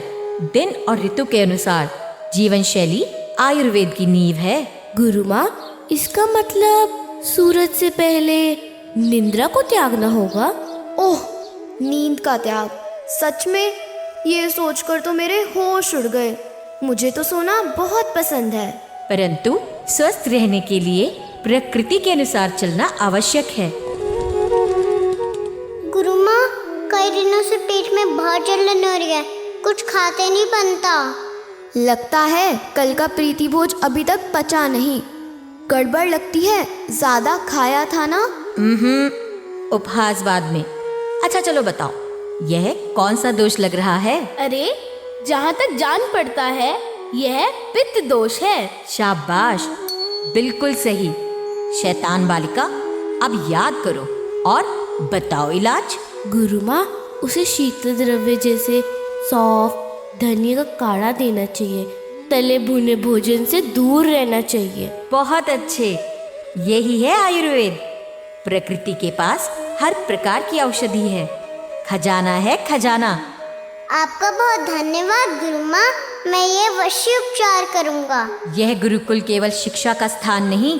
Speaker 8: दिन और ऋतु के अनुसार जीवन शैली आयुर्वेद की नींव है।
Speaker 9: गुरु माँ, इसका मतलब सूरज से पहले निद्रा को त्यागना होगा?
Speaker 4: ओह, नींद का त्याग! सच में ये सोचकर तो मेरे होश उड़ गए। मुझे तो सोना बहुत पसंद है।
Speaker 8: परंतु स्वस्थ रहने के लिए प्रकृति के अनुसार चलना आवश्यक है।
Speaker 4: गुरु माँ, कई दिनों से पेट में बहुत जलन हो रही है, कुछ खाते नहीं बनता। लगता है कल का प्रीति भोज अभी तक पचा नहीं। गड़बड़ लगती है, ज्यादा खाया था ना?
Speaker 8: उपहास बाद में। अच्छा चलो बताओ, यह कौन सा दोष लग रहा है?
Speaker 9: अरे, जहाँ तक जान पड़ता है यह पित्त दोष है।
Speaker 8: शाबाश, बिल्कुल सही। शैतान बालिका, अब याद करो और बताओ इलाज।
Speaker 9: गुरु माँ, उसे शीतल द्रव्य जैसे सौंफ, धनिया का काढ़ा देना चाहिए। तले भुने भोजन से दूर रहना चाहिए।
Speaker 8: बहुत अच्छे, यही है आयुर्वेद। प्रकृति के पास हर प्रकार की औषधि है। खजाना है खजाना।
Speaker 4: आपका बहुत धन्यवाद गुरु माँ, मैं ये अवश्य उपचार करूँगा।
Speaker 8: यह गुरुकुल केवल शिक्षा का स्थान नहीं,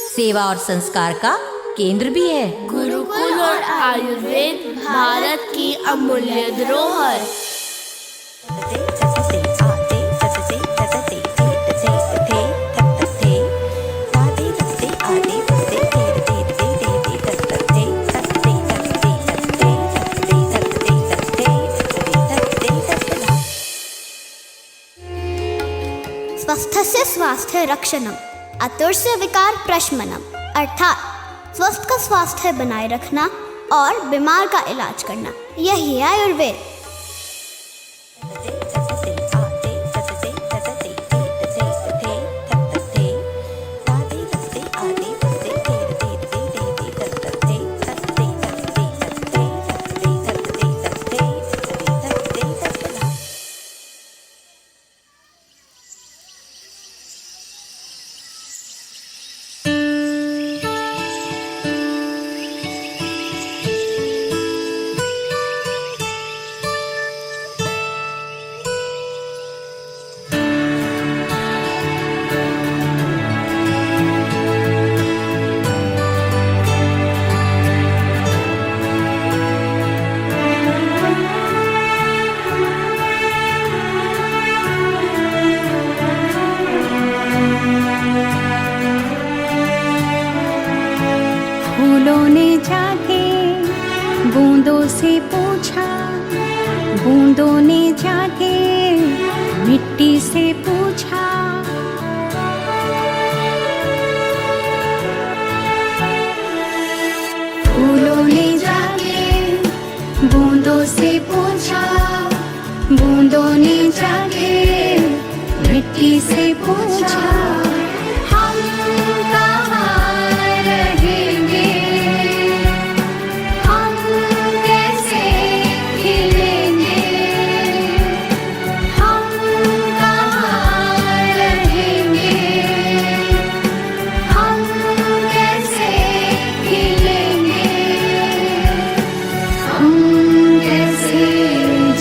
Speaker 8: सेवा और संस्कार का केंद्र भी है।
Speaker 9: गुरुकुल और आयुर्वेद भारत की अमूल्य धरोहर।
Speaker 4: स्वस्थस्य स्वास्थ्य रक्षणम, अतुर्स्य विकार प्रशमनम, अर्थात स्वस्थ का स्वास्थ्य बनाए रखना और बीमार का इलाज करना, यही है आयुर्वेद।
Speaker 11: से पूछा, बूंदों ने जाके मिट्टी से पूछा। फूलों ने जाके बूंदों से पूछा, बूंदों ने जाके मिट्टी से पूछा। हम कहाँ रहेंगे, हम कैसे खिलेंगे, हम कहाँ रहेंगे, हम कैसे खिलेंगे, हम कैसे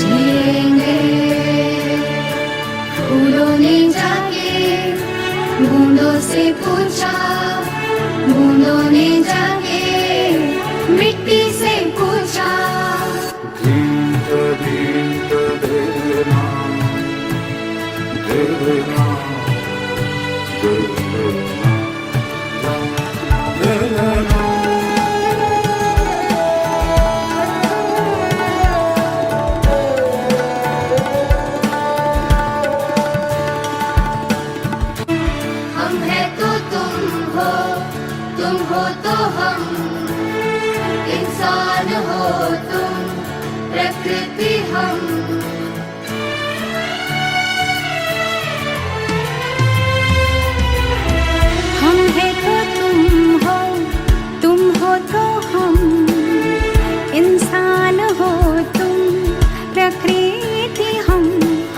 Speaker 11: जिएंगे। फूलों ने जाके बूंदों से पूछा, बूंदों ने जाके मिट्टी से पूछा। हम है तो तुम हो तो हम, इंसान हो तुम, प्रकृति हम। हम है तो तुम हो तो हम, इंसान हो तुम, प्रकृति हम।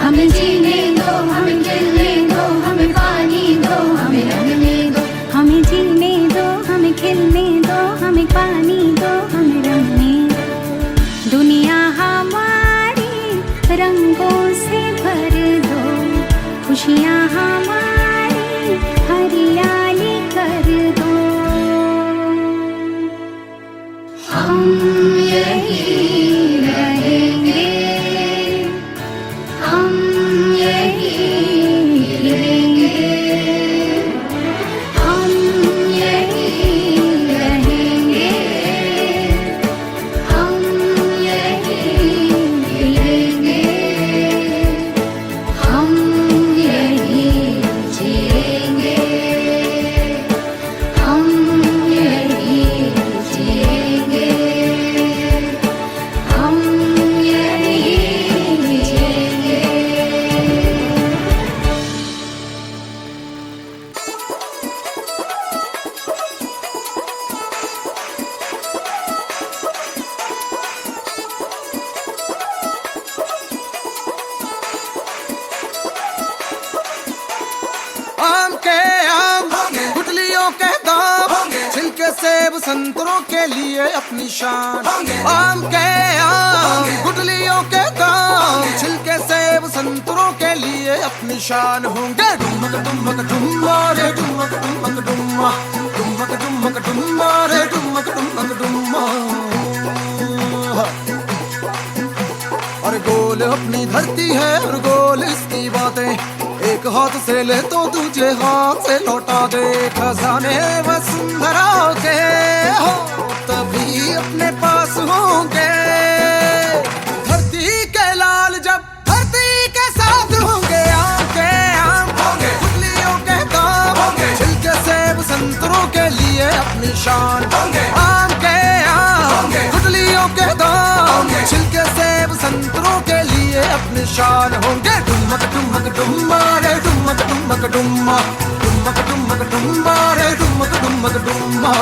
Speaker 11: हमें जीने दो, हमें खिलने दो, हमें पानी दो, हमें रंगने दो। हमें जीने दो, हमें खिलने दो, हमें पानी दो, हमें रंगने दो। दुनिया हमारी रंगों से भर दो, खुशियाँ हमारी हरियाली कर दो। हम यही रहेंगे, हम यही रहेंगे, हम यही रहेंगे, हम यही रहेंगे, हम यही जिएंगे, हम यही जिएंगे, हम यही जिएंगे।
Speaker 6: आम के आम, गुठलियों के दाम, छिलके सेब संतरों के लिए अपनी शान। आम के आम, गुठलियों के दाम, छिलके सेब संतरों के लिए अपनी शान होंगे। डुमक डुमक डुम्मा रे डुमक डुमक डुम्मा, डुमक डुमक डुम्मा रे डुमक डुमक डुम्मा। और गोल अपनी धरती है और गोल इसकी बातें, एक हाथ से ले तो दूसरे हाथ से लौटा दे। खजाने वसुंधरा के हो तभी अपने पास होंगे। धरती के लाल जब धरती के साथ होंगे। आम के आम, गुठलियों के दाम, छिलके सेब संतरों के लिए अपनी शान। आम के आम, गुठलियों के दाम, छिलके सेब संतरों के लिए अपनी शान होंगे। डुमक डुमक डुम्मा रे डुमक डुमक डुम्मा, डुमक डुमक डुम्मा रे डुमक डुमक डुम्मा।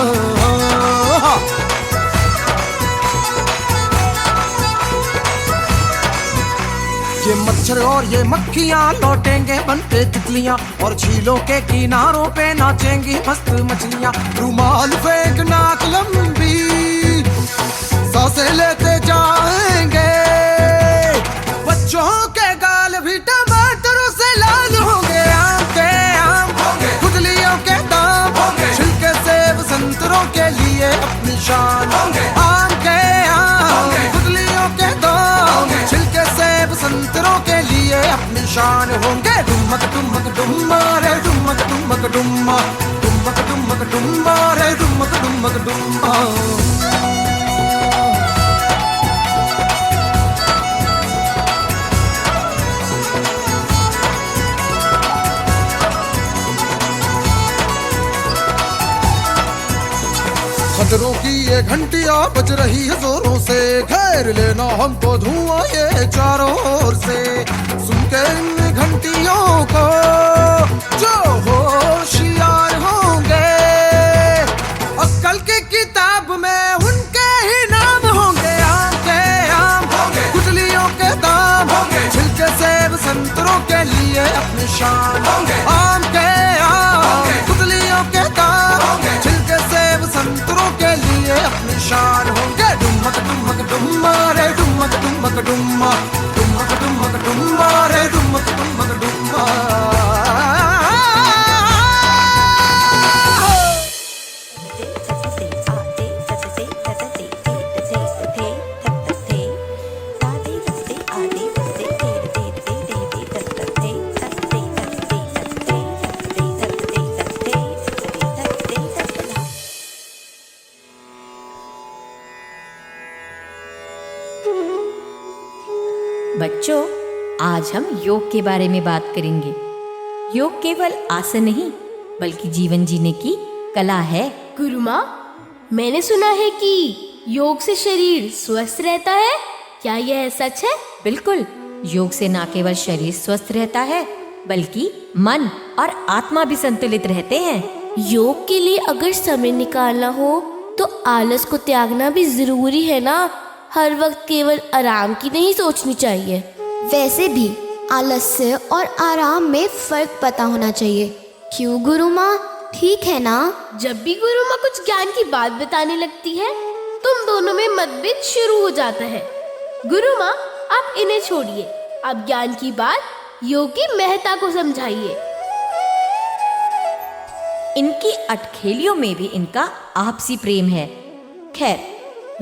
Speaker 6: ये मच्छर और ये मक्खियाँ लौटेंगे बनते तितलियाँ, और झीलों के किनारों पे नाचेंगी मस्त मछलियाँ। रुमाल फेंक नाक लंबी सांसें लेते जाएंगे। बच्चों के गाल भी टमाटरों से लाल होंगे। आम के आम, गुठलियों के दाम, छिलके सेब संतरों के लिए अपनी शान। आम के आम, गुठलियों के दाम, छिलके सेब संतरों के लिए अपनी शान होंगे। डुमक डुमक डुम्मा रे डुमक डुमक डुम्मा, डुमक डुमक डुम्मा रे डुमक डुमक डुम्मा। ये घंटियां बज रही है जोरों से, घेर लेना हमको धुआं ये चारों ओर से। सुन के इन घंटियों को जो होशियार होंगे, अक्ल की किताब में उनके ही नाम होंगे। आम के आम गुठलियों के दाम, छिलके सेब संतरों के लिए अपनी शान। आम के आम गुठलियों के दाम, छिलके सेब संतरों के लिए अपनी शान होंगे। डुमक डुमक डुम्मा रे डुमक डुमक डुम्मा, डुमक डुमक डुम्मा रे डुमक डुमक डुम्मा।
Speaker 8: बच्चों, आज हम योग के बारे में बात करेंगे। योग केवल आसन नहीं बल्कि जीवन जीने की कला है।
Speaker 9: गुरु माँ, मैंने सुना है कि योग से शरीर स्वस्थ रहता है, क्या यह सच है?
Speaker 8: बिल्कुल, योग से न केवल शरीर स्वस्थ रहता है बल्कि मन और आत्मा भी संतुलित रहते हैं।
Speaker 9: योग के लिए अगर समय निकालना हो तो आलस को त्यागना भी जरूरी है ना। हर वक्त केवल आराम की नहीं सोचनी चाहिए।
Speaker 4: वैसे भी आलस्य और आराम में फर्क पता होना चाहिए। क्यों गुरु माँ, ठीक है ना?
Speaker 9: जब भी गुरु माँ कुछ ज्ञान की बात बताने लगती है, तुम दोनों में मतभेद शुरू हो जाता है। गुरु माँ, आप इन्हें छोड़िए, आप ज्ञान की बात योग की महत्ता को समझाइए।
Speaker 8: इनकी अटखेलियों में भी इनका आपसी प्रेम है। खैर,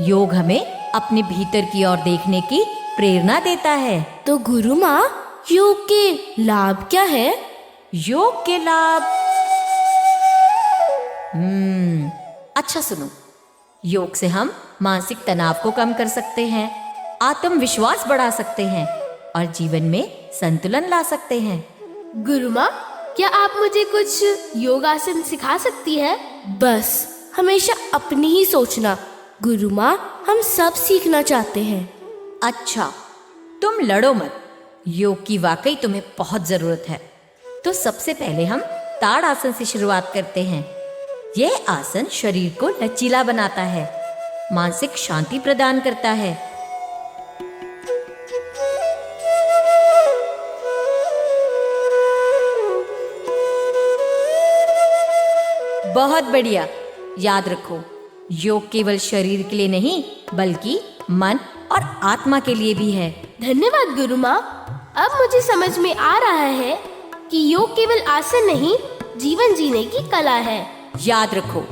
Speaker 8: योग हमें अपने भीतर की ओर देखने की प्रेरणा देता है।
Speaker 9: तो गुरु माँ, योग के लाभ क्या है?
Speaker 8: योग के लाभ, अच्छा सुनो। योग से हम मानसिक तनाव को कम कर सकते हैं, आत्मविश्वास बढ़ा सकते हैं और जीवन में संतुलन ला सकते हैं।
Speaker 9: गुरु माँ, क्या आप मुझे कुछ योगासन सिखा सकती है? बस हमेशा अपनी ही सोचना। गुरु माँ, हम सब सीखना चाहते हैं।
Speaker 8: अच्छा, तुम लड़ो मत, योग की वाकई तुम्हें बहुत जरूरत है। तो सबसे पहले हम ताड़ आसन से शुरुआत करते हैं। यह आसन शरीर को लचीला बनाता है, मानसिक शांति प्रदान करता है। बहुत बढ़िया। याद रखो, योग केवल शरीर के लिए नहीं बल्कि मन और आत्मा के लिए भी है।
Speaker 9: धन्यवाद गुरु माँ, अब मुझे समझ में आ रहा है कि योग केवल आसन नहीं, जीवन जीने की कला है।
Speaker 8: याद रखो,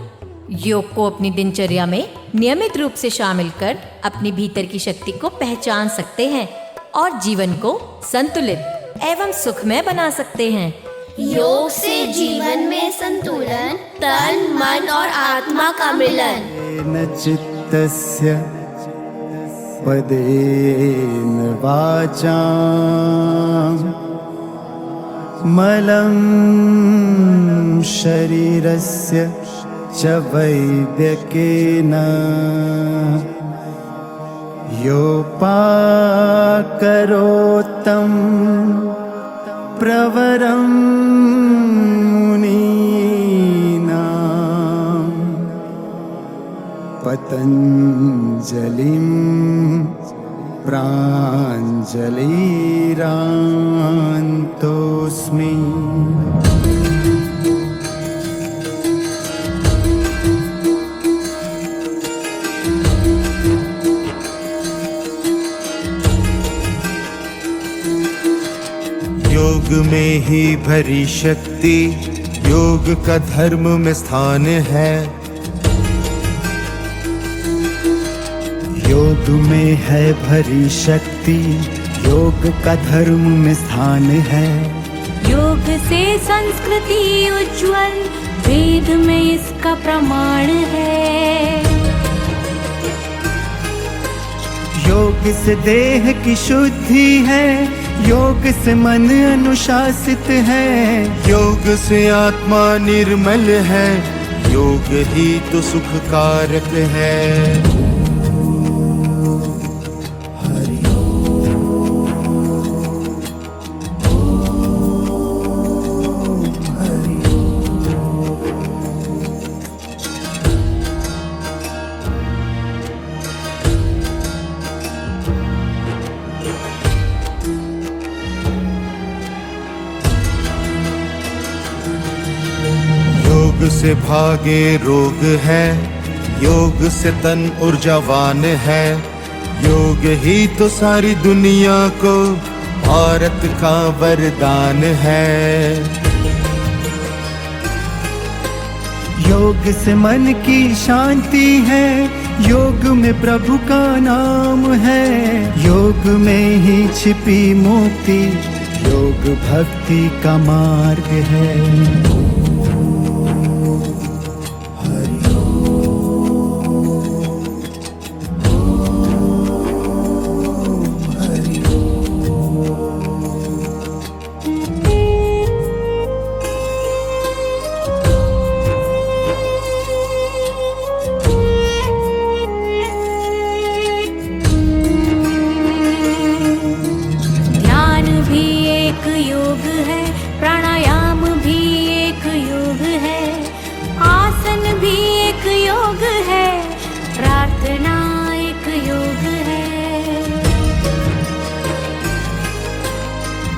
Speaker 8: योग को अपनी दिनचर्या में नियमित रूप से शामिल कर अपने भीतर की शक्ति को पहचान सकते हैं और जीवन को संतुलित एवं सुखमय बना सकते हैं।
Speaker 4: योग से जीवन में संतुलन, तन मन और आत्मा का मिलन।
Speaker 6: न चित्तस्य पदेन वाचां मलं शरीरस्य च वैद्यकेन योपाकरोत्तं प्रवरं मुनीनां पतञ्जलिं प्राञ्जलिरान्तोऽस्मि। योग में ही भरी शक्ति, योग का धर्म में स्थान है। योग में है भरी शक्ति, योग का धर्म में स्थान है।
Speaker 11: योग से संस्कृति उज्जवल, वेद में इसका प्रमाण है।
Speaker 6: योग से देह की शुद्धि है, योग से मन अनुशासित है। योग से आत्मा निर्मल है, योग ही तो सुख कारक है। योग से भागे रोग है, योग से तन ऊर्जावान है। योग ही तो सारी दुनिया को भारत का वरदान है।
Speaker 12: योग से मन की शांति है, योग में प्रभु का नाम है। योग में ही छिपी मुक्ति, योग भक्ति का मार्ग है।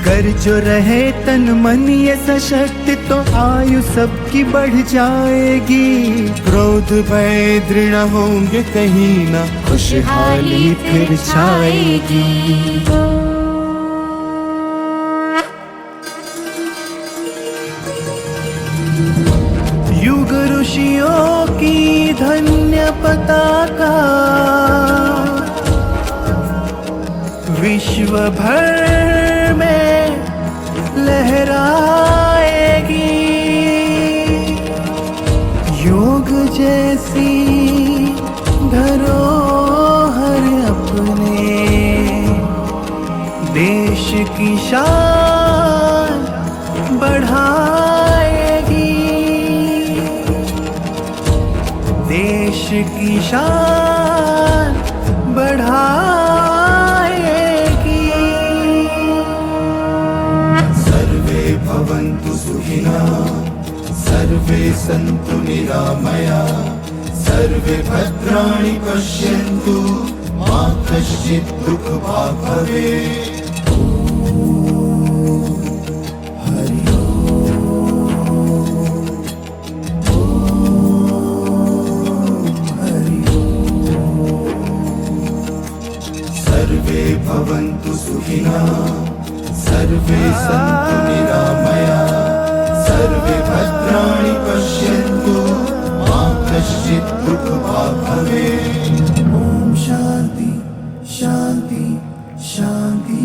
Speaker 12: कर जो रहे तन मन ये सशक्त, तो आयु सबकी बढ़ जाएगी।
Speaker 6: क्रोध भय दृढ़ होंगे कहीं ना, खुशहाली फिर छाएगी।
Speaker 12: युग ऋषियों की धन्य पताका विश्व भर में लहराएगी। योग जैसी धरोहर अपने देश की शान बढ़ाएगी। देश की शान बढ़ाएगी।
Speaker 6: भवन्तु सुखिनः, सर्वे सन्तु निरामयाः, सर्वे भद्राणि पश्यन्तु, मा कश्चित् दुःखभाग् भवेत्। सर्वे भवन्तु सुखिनः, सर्वे सन्तु निरामयाः, सर्वे भद्राणि पश्यन्तु, मा कश्चित् दुःखभाग् भवेत्।
Speaker 12: ओम शांति शांति शांति।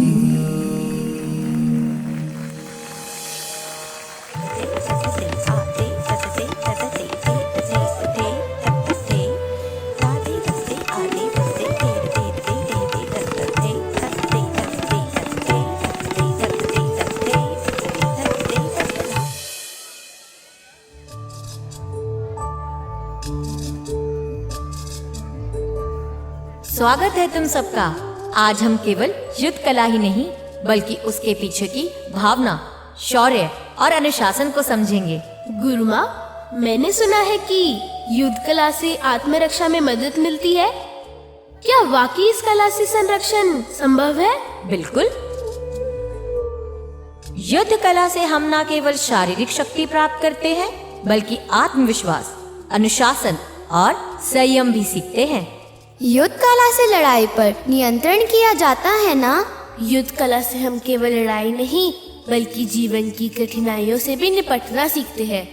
Speaker 8: स्वागत है तुम सबका। आज हम केवल युद्ध कला ही नहीं, बल्कि उसके पीछे की भावना, शौर्य और अनुशासन को समझेंगे।
Speaker 9: गुरुमा, मैंने सुना है कि युद्ध कला से आत्मरक्षा में मदद मिलती है। क्या वाकई इस कला से संरक्षण संभव है?
Speaker 8: बिल्कुल। युद्ध कला से हम न केवल शारीरिक शक्ति प्राप्त करते हैं, बल्कि आत्मविश्वास, अनुशासन और संयम भी सीखते हैं।
Speaker 4: युद्ध कला से लड़ाई पर नियंत्रण किया जाता है ना?
Speaker 9: युद्ध कला से हम केवल लड़ाई नहीं, बल्कि जीवन की कठिनाइयों से भी निपटना सीखते हैं।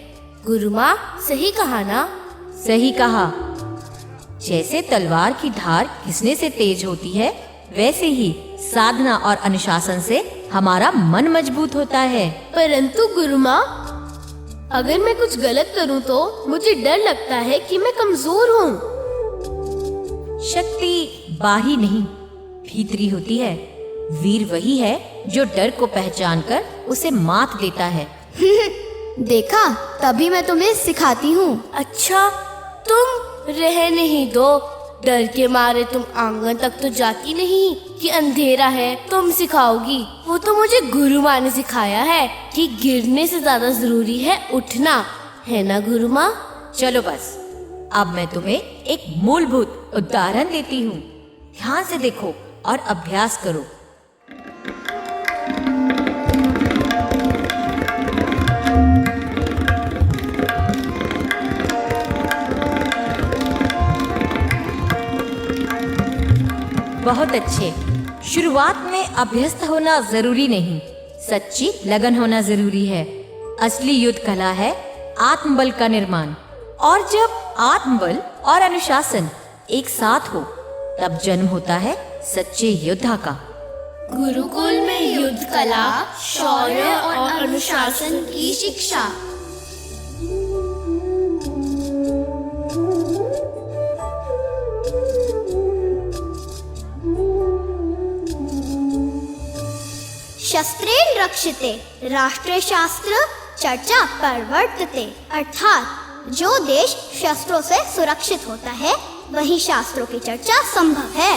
Speaker 9: गुरुमा, सही कहा ना?
Speaker 8: सही कहा। जैसे तलवार की धार घिसने से तेज होती है, वैसे ही साधना और अनुशासन से हमारा मन मजबूत होता है।
Speaker 9: परंतु गुरुमा, अगर मैं कुछ गलत करूं तो मुझे डर लगता है कि मैं कमजोर हूं।
Speaker 8: शक्ति बाहरी नहीं, भीतरी होती है। वीर वही है जो डर को पहचानकर उसे मात देता है।
Speaker 4: देखा, तभी मैं तुम्हें सिखाती हूँ।
Speaker 9: अच्छा, तुम रहने ही दो। डर के मारे तुम आंगन तक तो जाती नहीं कि अंधेरा है, तुम सिखाओगी। वो तो मुझे गुरु माँ ने सिखाया है कि गिरने से ज्यादा जरूरी है उठना, है ना गुरु माँ?
Speaker 8: चलो बस, अब मैं तुम्हें एक मूलभूत उदाहरण देती हूँ। ध्यान से देखो और अभ्यास करो। बहुत अच्छे। शुरुआत में अभ्यस्त होना जरूरी नहीं, सच्ची लगन होना जरूरी है। असली युद्ध कला है आत्मबल का निर्माण, और जब आत्मबल और अनुशासन एक साथ हो तब जन्म होता है सच्चे योद्धा का।
Speaker 9: गुरुकुल में युद्ध कला, शौर्य और अनुशासन की शिक्षा।
Speaker 4: शस्त्रेण रक्षिते राष्ट्रीय शास्त्र चर्चा प्रवर्तते, अर्थात जो देश शस्त्रों से सुरक्षित होता है वही शास्त्रों की चर्चा संभव है।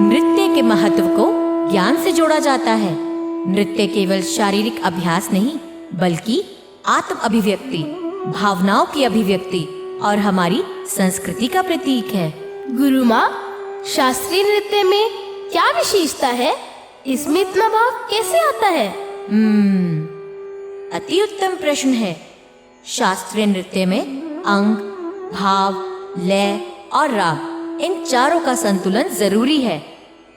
Speaker 8: नृत्य के महत्व को ज्ञान से जोड़ा जाता है। नृत्य केवल शारीरिक अभ्यास नहीं, बल्कि आत्म अभिव्यक्ति, भावनाओं की अभिव्यक्ति और हमारी संस्कृति का प्रतीक है।
Speaker 9: गुरु माँ, शास्त्रीय नृत्य में क्या विशेषता है? इसमें इतना भाव कैसे आता है?
Speaker 8: अति उत्तम प्रश्न है। शास्त्रीय नृत्य में अंग, भाव, लय और राग, इन चारों का संतुलन जरूरी है।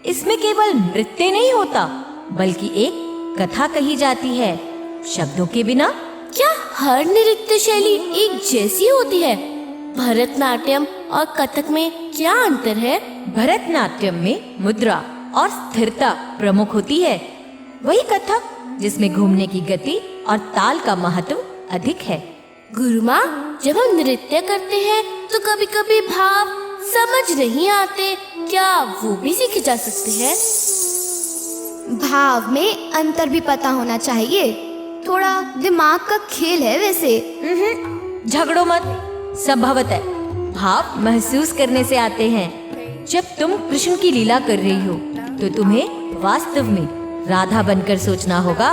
Speaker 8: इसमें केवल नृत्य नहीं होता, बल्कि एक कथा कही जाती है, शब्दों के बिना।
Speaker 9: क्या हर नृत्य शैली एक जैसी होती है? भरतनाट्यम और कथक में क्या अंतर है?
Speaker 8: भरतनाट्यम में मुद्रा और स्थिरता प्रमुख होती है, वही कथक जिसमें घूमने की गति और ताल का महत्व अधिक है।
Speaker 9: गुरु माँ, जब हम नृत्य करते हैं तो कभी कभी भाव समझ नहीं आते, क्या वो भी सीखे जा सकते हैं?
Speaker 4: भाव में अंतर भी पता होना चाहिए, थोड़ा दिमाग का खेल है वैसे।
Speaker 8: झगड़ो मत, संभवतः भाव महसूस करने से आते हैं। जब तुम कृष्ण की लीला कर रही हो तो तुम्हें वास्तव में राधा बनकर सोचना होगा।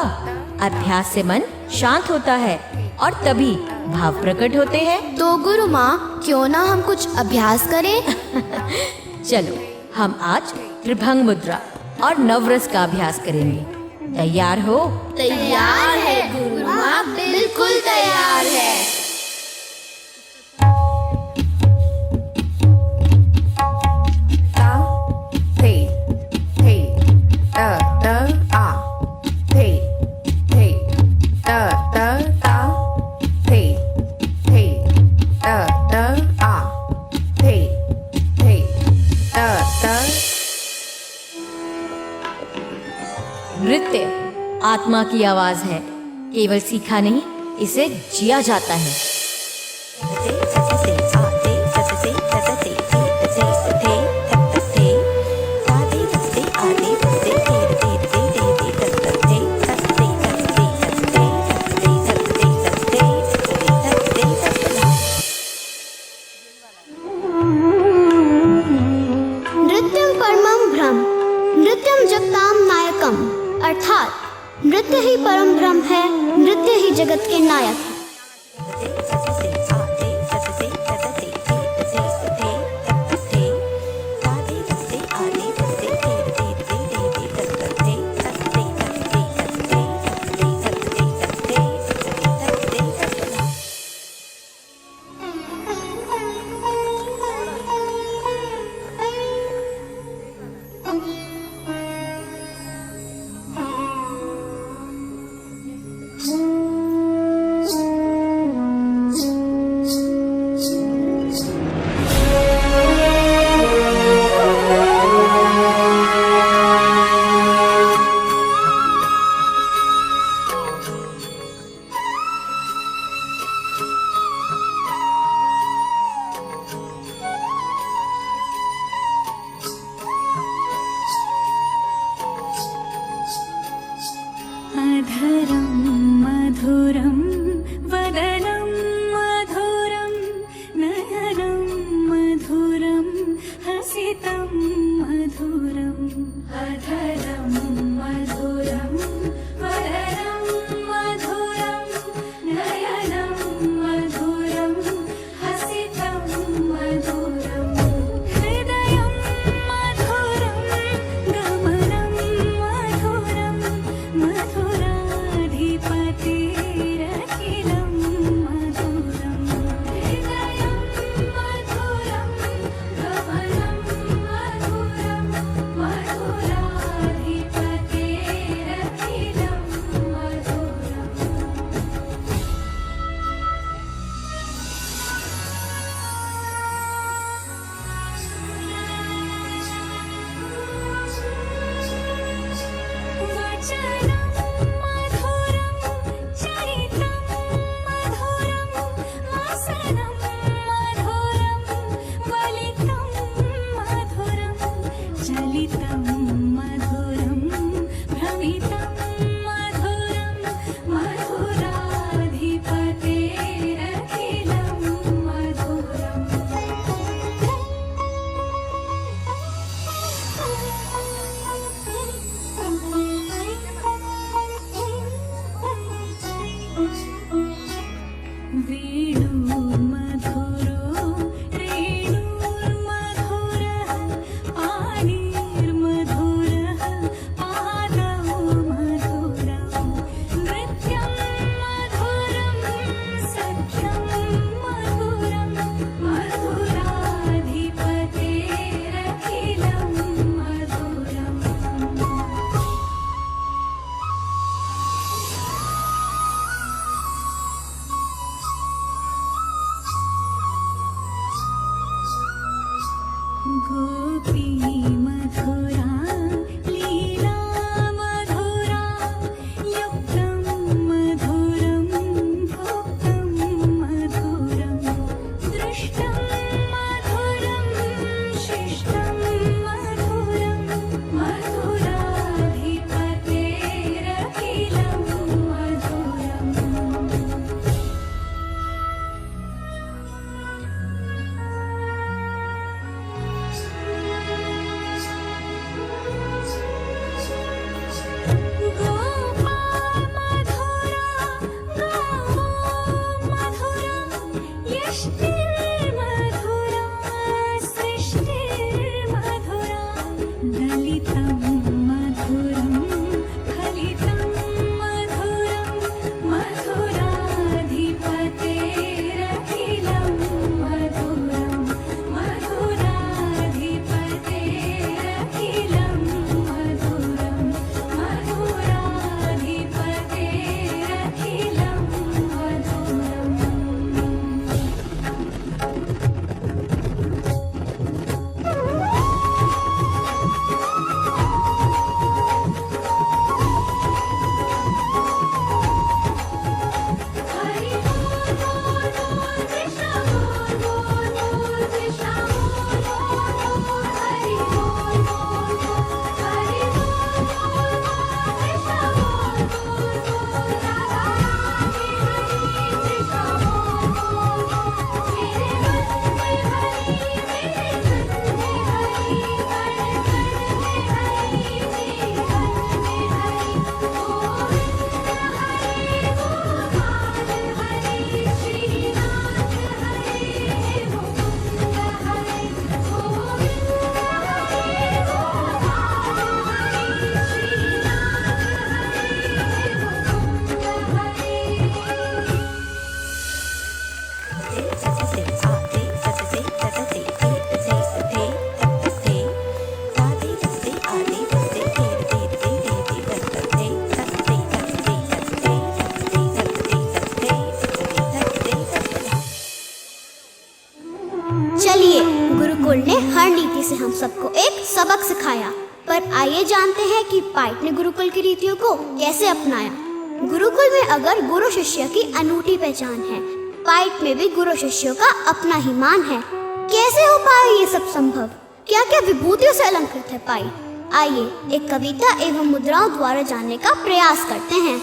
Speaker 8: अभ्यास से मन शांत होता है और तभी भाव प्रकट होते हैं।
Speaker 4: तो गुरु माँ, क्यों ना हम कुछ अभ्यास करें?
Speaker 8: चलो, हम आज त्रिभंग मुद्रा और नवरस का अभ्यास करेंगे। तैयार हो?
Speaker 9: तैयार है गुरु माँ, बिल्कुल तैयार है।
Speaker 8: नृत्य आत्मा की आवाज है, केवल सीखा नहीं, इसे जिया जाता है।
Speaker 4: नृत्यम परमं ब्रह्म, नृत्यम जगताम नायकम, अर्थात नृत्य ही परम ब्रह्म है, नृत्य ही जगत के नायक है।
Speaker 11: अधरं मधुरं वदनं मधुरं नयनं मधुरं हसितं मधुरम् अधरं मधुरं वदनं मधुरं नयनं मधुरं हसितं मधुरम् हृदयं मधुरं गमनं मधुरं मधुराधिपतिरखिलं मधुरम् हृदयं मधुरं गमनं मधुरं मधुराधिपतिरखिलं मधुरम्। वचनं मधुरं चरितं मधुरं वसनं मधुरं वलितं मधुरं चलितं मधुरं भ्रमितं मधुरं मधुराधिपतेरखिलं मधुरम्। ललितं मधुरं फलितं मधुरं मधुराधिपतेरखिलं मधुरं मधुराधिपतेरखिलं मधुरं मधुराधिपतेरखिलं
Speaker 4: चलिए, गुरुकुल ने हर नीति से हम सबको एक सबक सिखाया। पर आइए जानते हैं कि पाइट ने गुरुकुल की रीतियों को कैसे अपनाया। गुरुकुल में अगर गुरु शिष्य की अनूठी पहचान है, पाइट में भी गुरु शिष्यों का अपना ही मान है। कैसे हो पाया ये सब संभव? क्या क्या विभूतियों से अलंकृत है पाइट? आइए एक कविता एवं मुद्राओं द्वारा जानने का प्रयास करते हैं।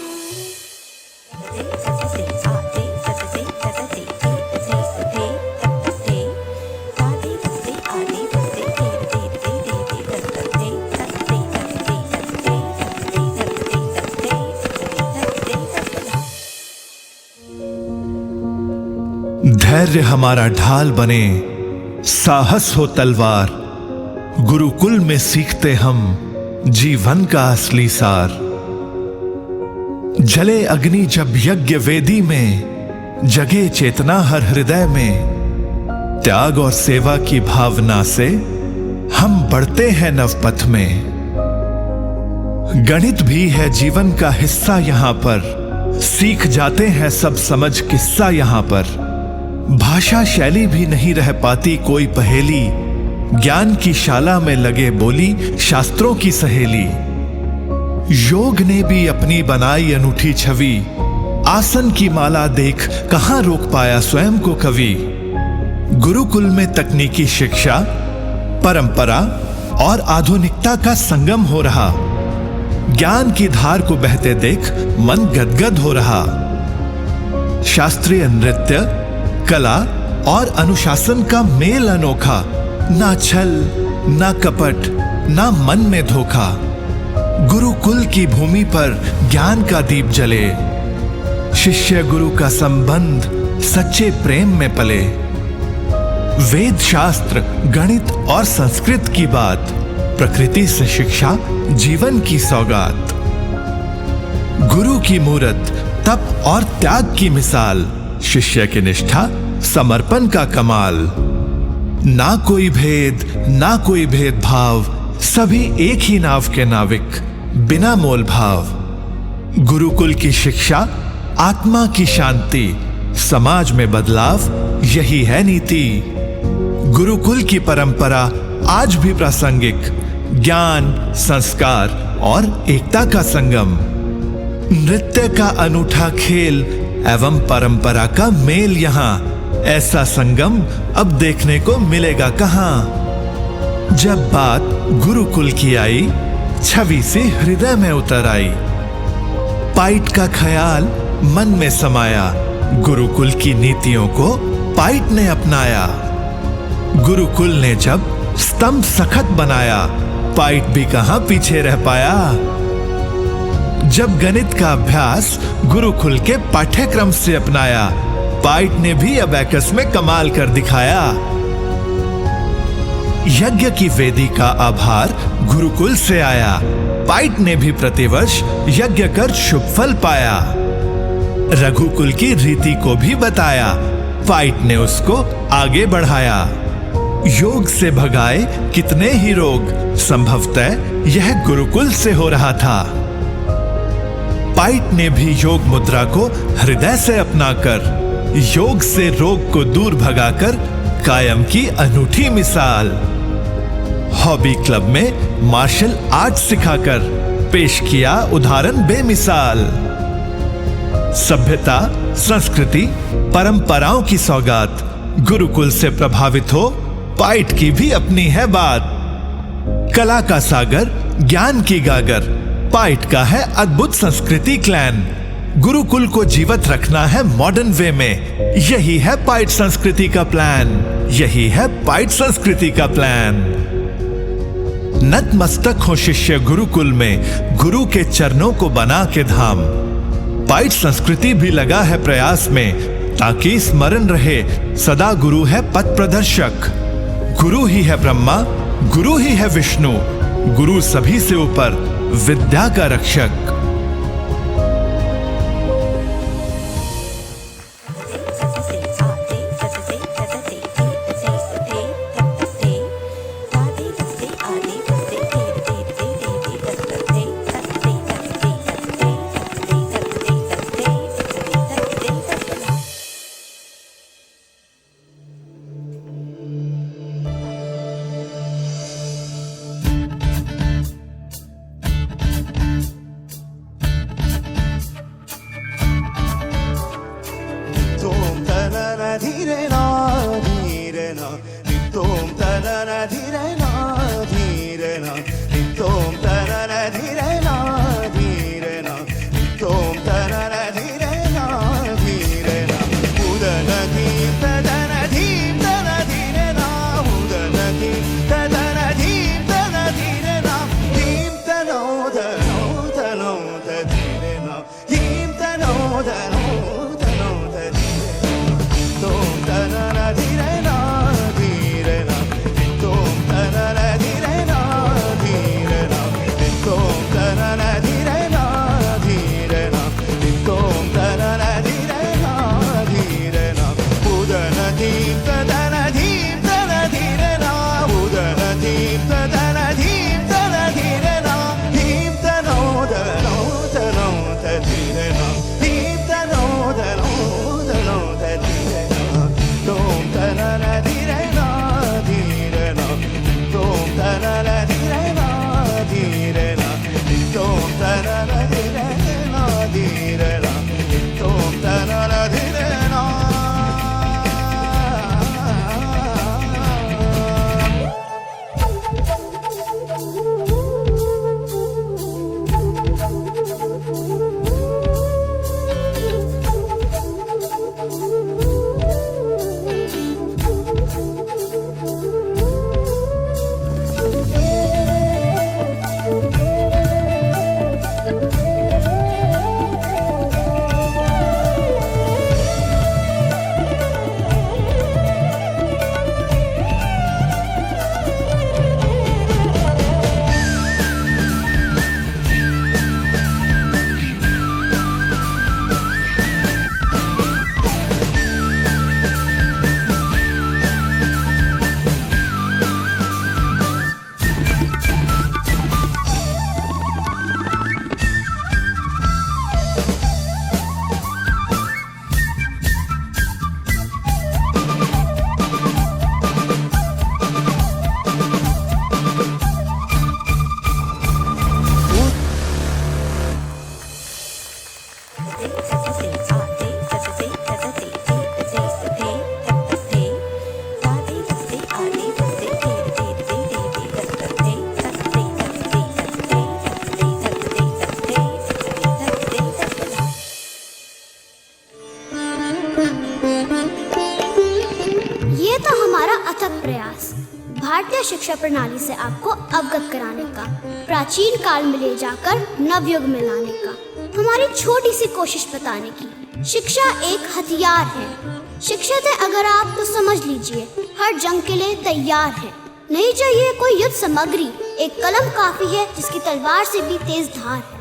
Speaker 13: धैर्य हमारा ढाल बने, साहस हो तलवार। गुरुकुल में सीखते हम जीवन का असली सार। जले अग्नि जब यज्ञ वेदी में, जगे चेतना हर हृदय में। त्याग और सेवा की भावना से हम बढ़ते हैं नवपथ में। गणित भी है जीवन का हिस्सा यहां पर, सीख जाते हैं सब समझ किस्सा यहां पर। भाषा शैली भी नहीं रह पाती कोई पहेली, ज्ञान की शाला में लगे बोली शास्त्रों की सहेली। योग ने भी अपनी बनाई अनूठी छवि, आसन की माला देख कहां रोक पाया स्वयं को कवि। गुरुकुल में तकनीकी शिक्षा, परंपरा और आधुनिकता का संगम हो रहा। ज्ञान की धार को बहते देख मन गदगद हो रहा। शास्त्रीय नृत्य, कला और अनुशासन का मेल अनोखा। ना छल, ना कपट, ना मन में धोखा। गुरुकुल की भूमि पर ज्ञान का दीप जले। शिष्य गुरु का संबंध सच्चे प्रेम में पले। वेद शास्त्र, गणित और संस्कृत की बात, प्रकृति से शिक्षा, जीवन की सौगात। गुरु की मूरत, तप और त्याग की मिसाल। शिष्य की निष्ठा, समर्पण का कमाल। ना कोई भेद, ना कोई भेदभाव, सभी एक ही नाव के नाविक, बिना मोल भाव। गुरुकुल की शिक्षा, आत्मा की शांति, समाज में बदलाव, यही है नीति। गुरुकुल की परंपरा आज भी प्रासंगिक, ज्ञान, संस्कार और एकता का संगम। नृत्य का अनूठा खेल एवं परंपरा का मेल यहाँ। ऐसा संगम अब देखने को मिलेगा कहां। जब बात गुरुकुल की आई, छवि से हृदय में उतर आई। पाइट का ख्याल मन में समाया, गुरुकुल की नीतियों को पाइट ने अपनाया। गुरुकुल ने जब स्तंभ सखत बनाया, पाइट भी कहां पीछे रह पाया। जब गणित का अभ्यास गुरुकुल के पाठ्यक्रम से अपनाया, पाइट ने भी अबैकस में कमाल कर दिखाया। यज्ञ की वेदी का आभार गुरुकुल से आया। पाइट ने भी प्रतिवर्ष यज्ञ कर शुभ फल पाया। रघुकुल की रीति को भी बताया, पाइट ने उसको आगे बढ़ाया। योग से भगाए कितने ही रोग, संभवतः यह गुरुकुल से हो रहा था। पाइट ने भी योग मुद्रा को हृदय से अपनाकर योग से रोग को दूर भगाकर कायम की अनूठी मिसाल। हॉबी क्लब में मार्शल आर्ट सिखाकर पेश किया उदाहरण बेमिसाल। सभ्यता, संस्कृति, परंपराओं की सौगात, गुरुकुल से प्रभावित हो पाइट की भी अपनी है बात। कला का सागर, ज्ञान की गागर, पाइट का है अद्भुत संस्कृति क्लैन। गुरुकुल को जीवित रखना है मॉडर्न वे में, यही है पाइट संस्कृति का प्लान, यही है पाइट संस्कृति का प्लान। नतमस्तक हो शिष्य गुरुकुल में, गुरु के चरणों को बना के धाम। पाइट संस्कृति भी लगा है प्रयास में, ताकि स्मरण रहे सदा गुरु है पथ प्रदर्शक। गुरु ही है ब्रह्मा, गुरु ही है विष्णु, गुरु सभी से ऊपर विद्या का रक्षक।
Speaker 4: भारतीय शिक्षा प्रणाली से आपको अवगत कराने का, प्राचीन काल में ले जाकर नवयुग में लाने का हमारी छोटी सी कोशिश बताने की। शिक्षा एक हथियार है। शिक्षित है अगर आप तो समझ लीजिए हर जंग के लिए तैयार है। नहीं चाहिए कोई युद्ध सामग्री, एक कलम काफी है जिसकी तलवार से भी तेज धार है।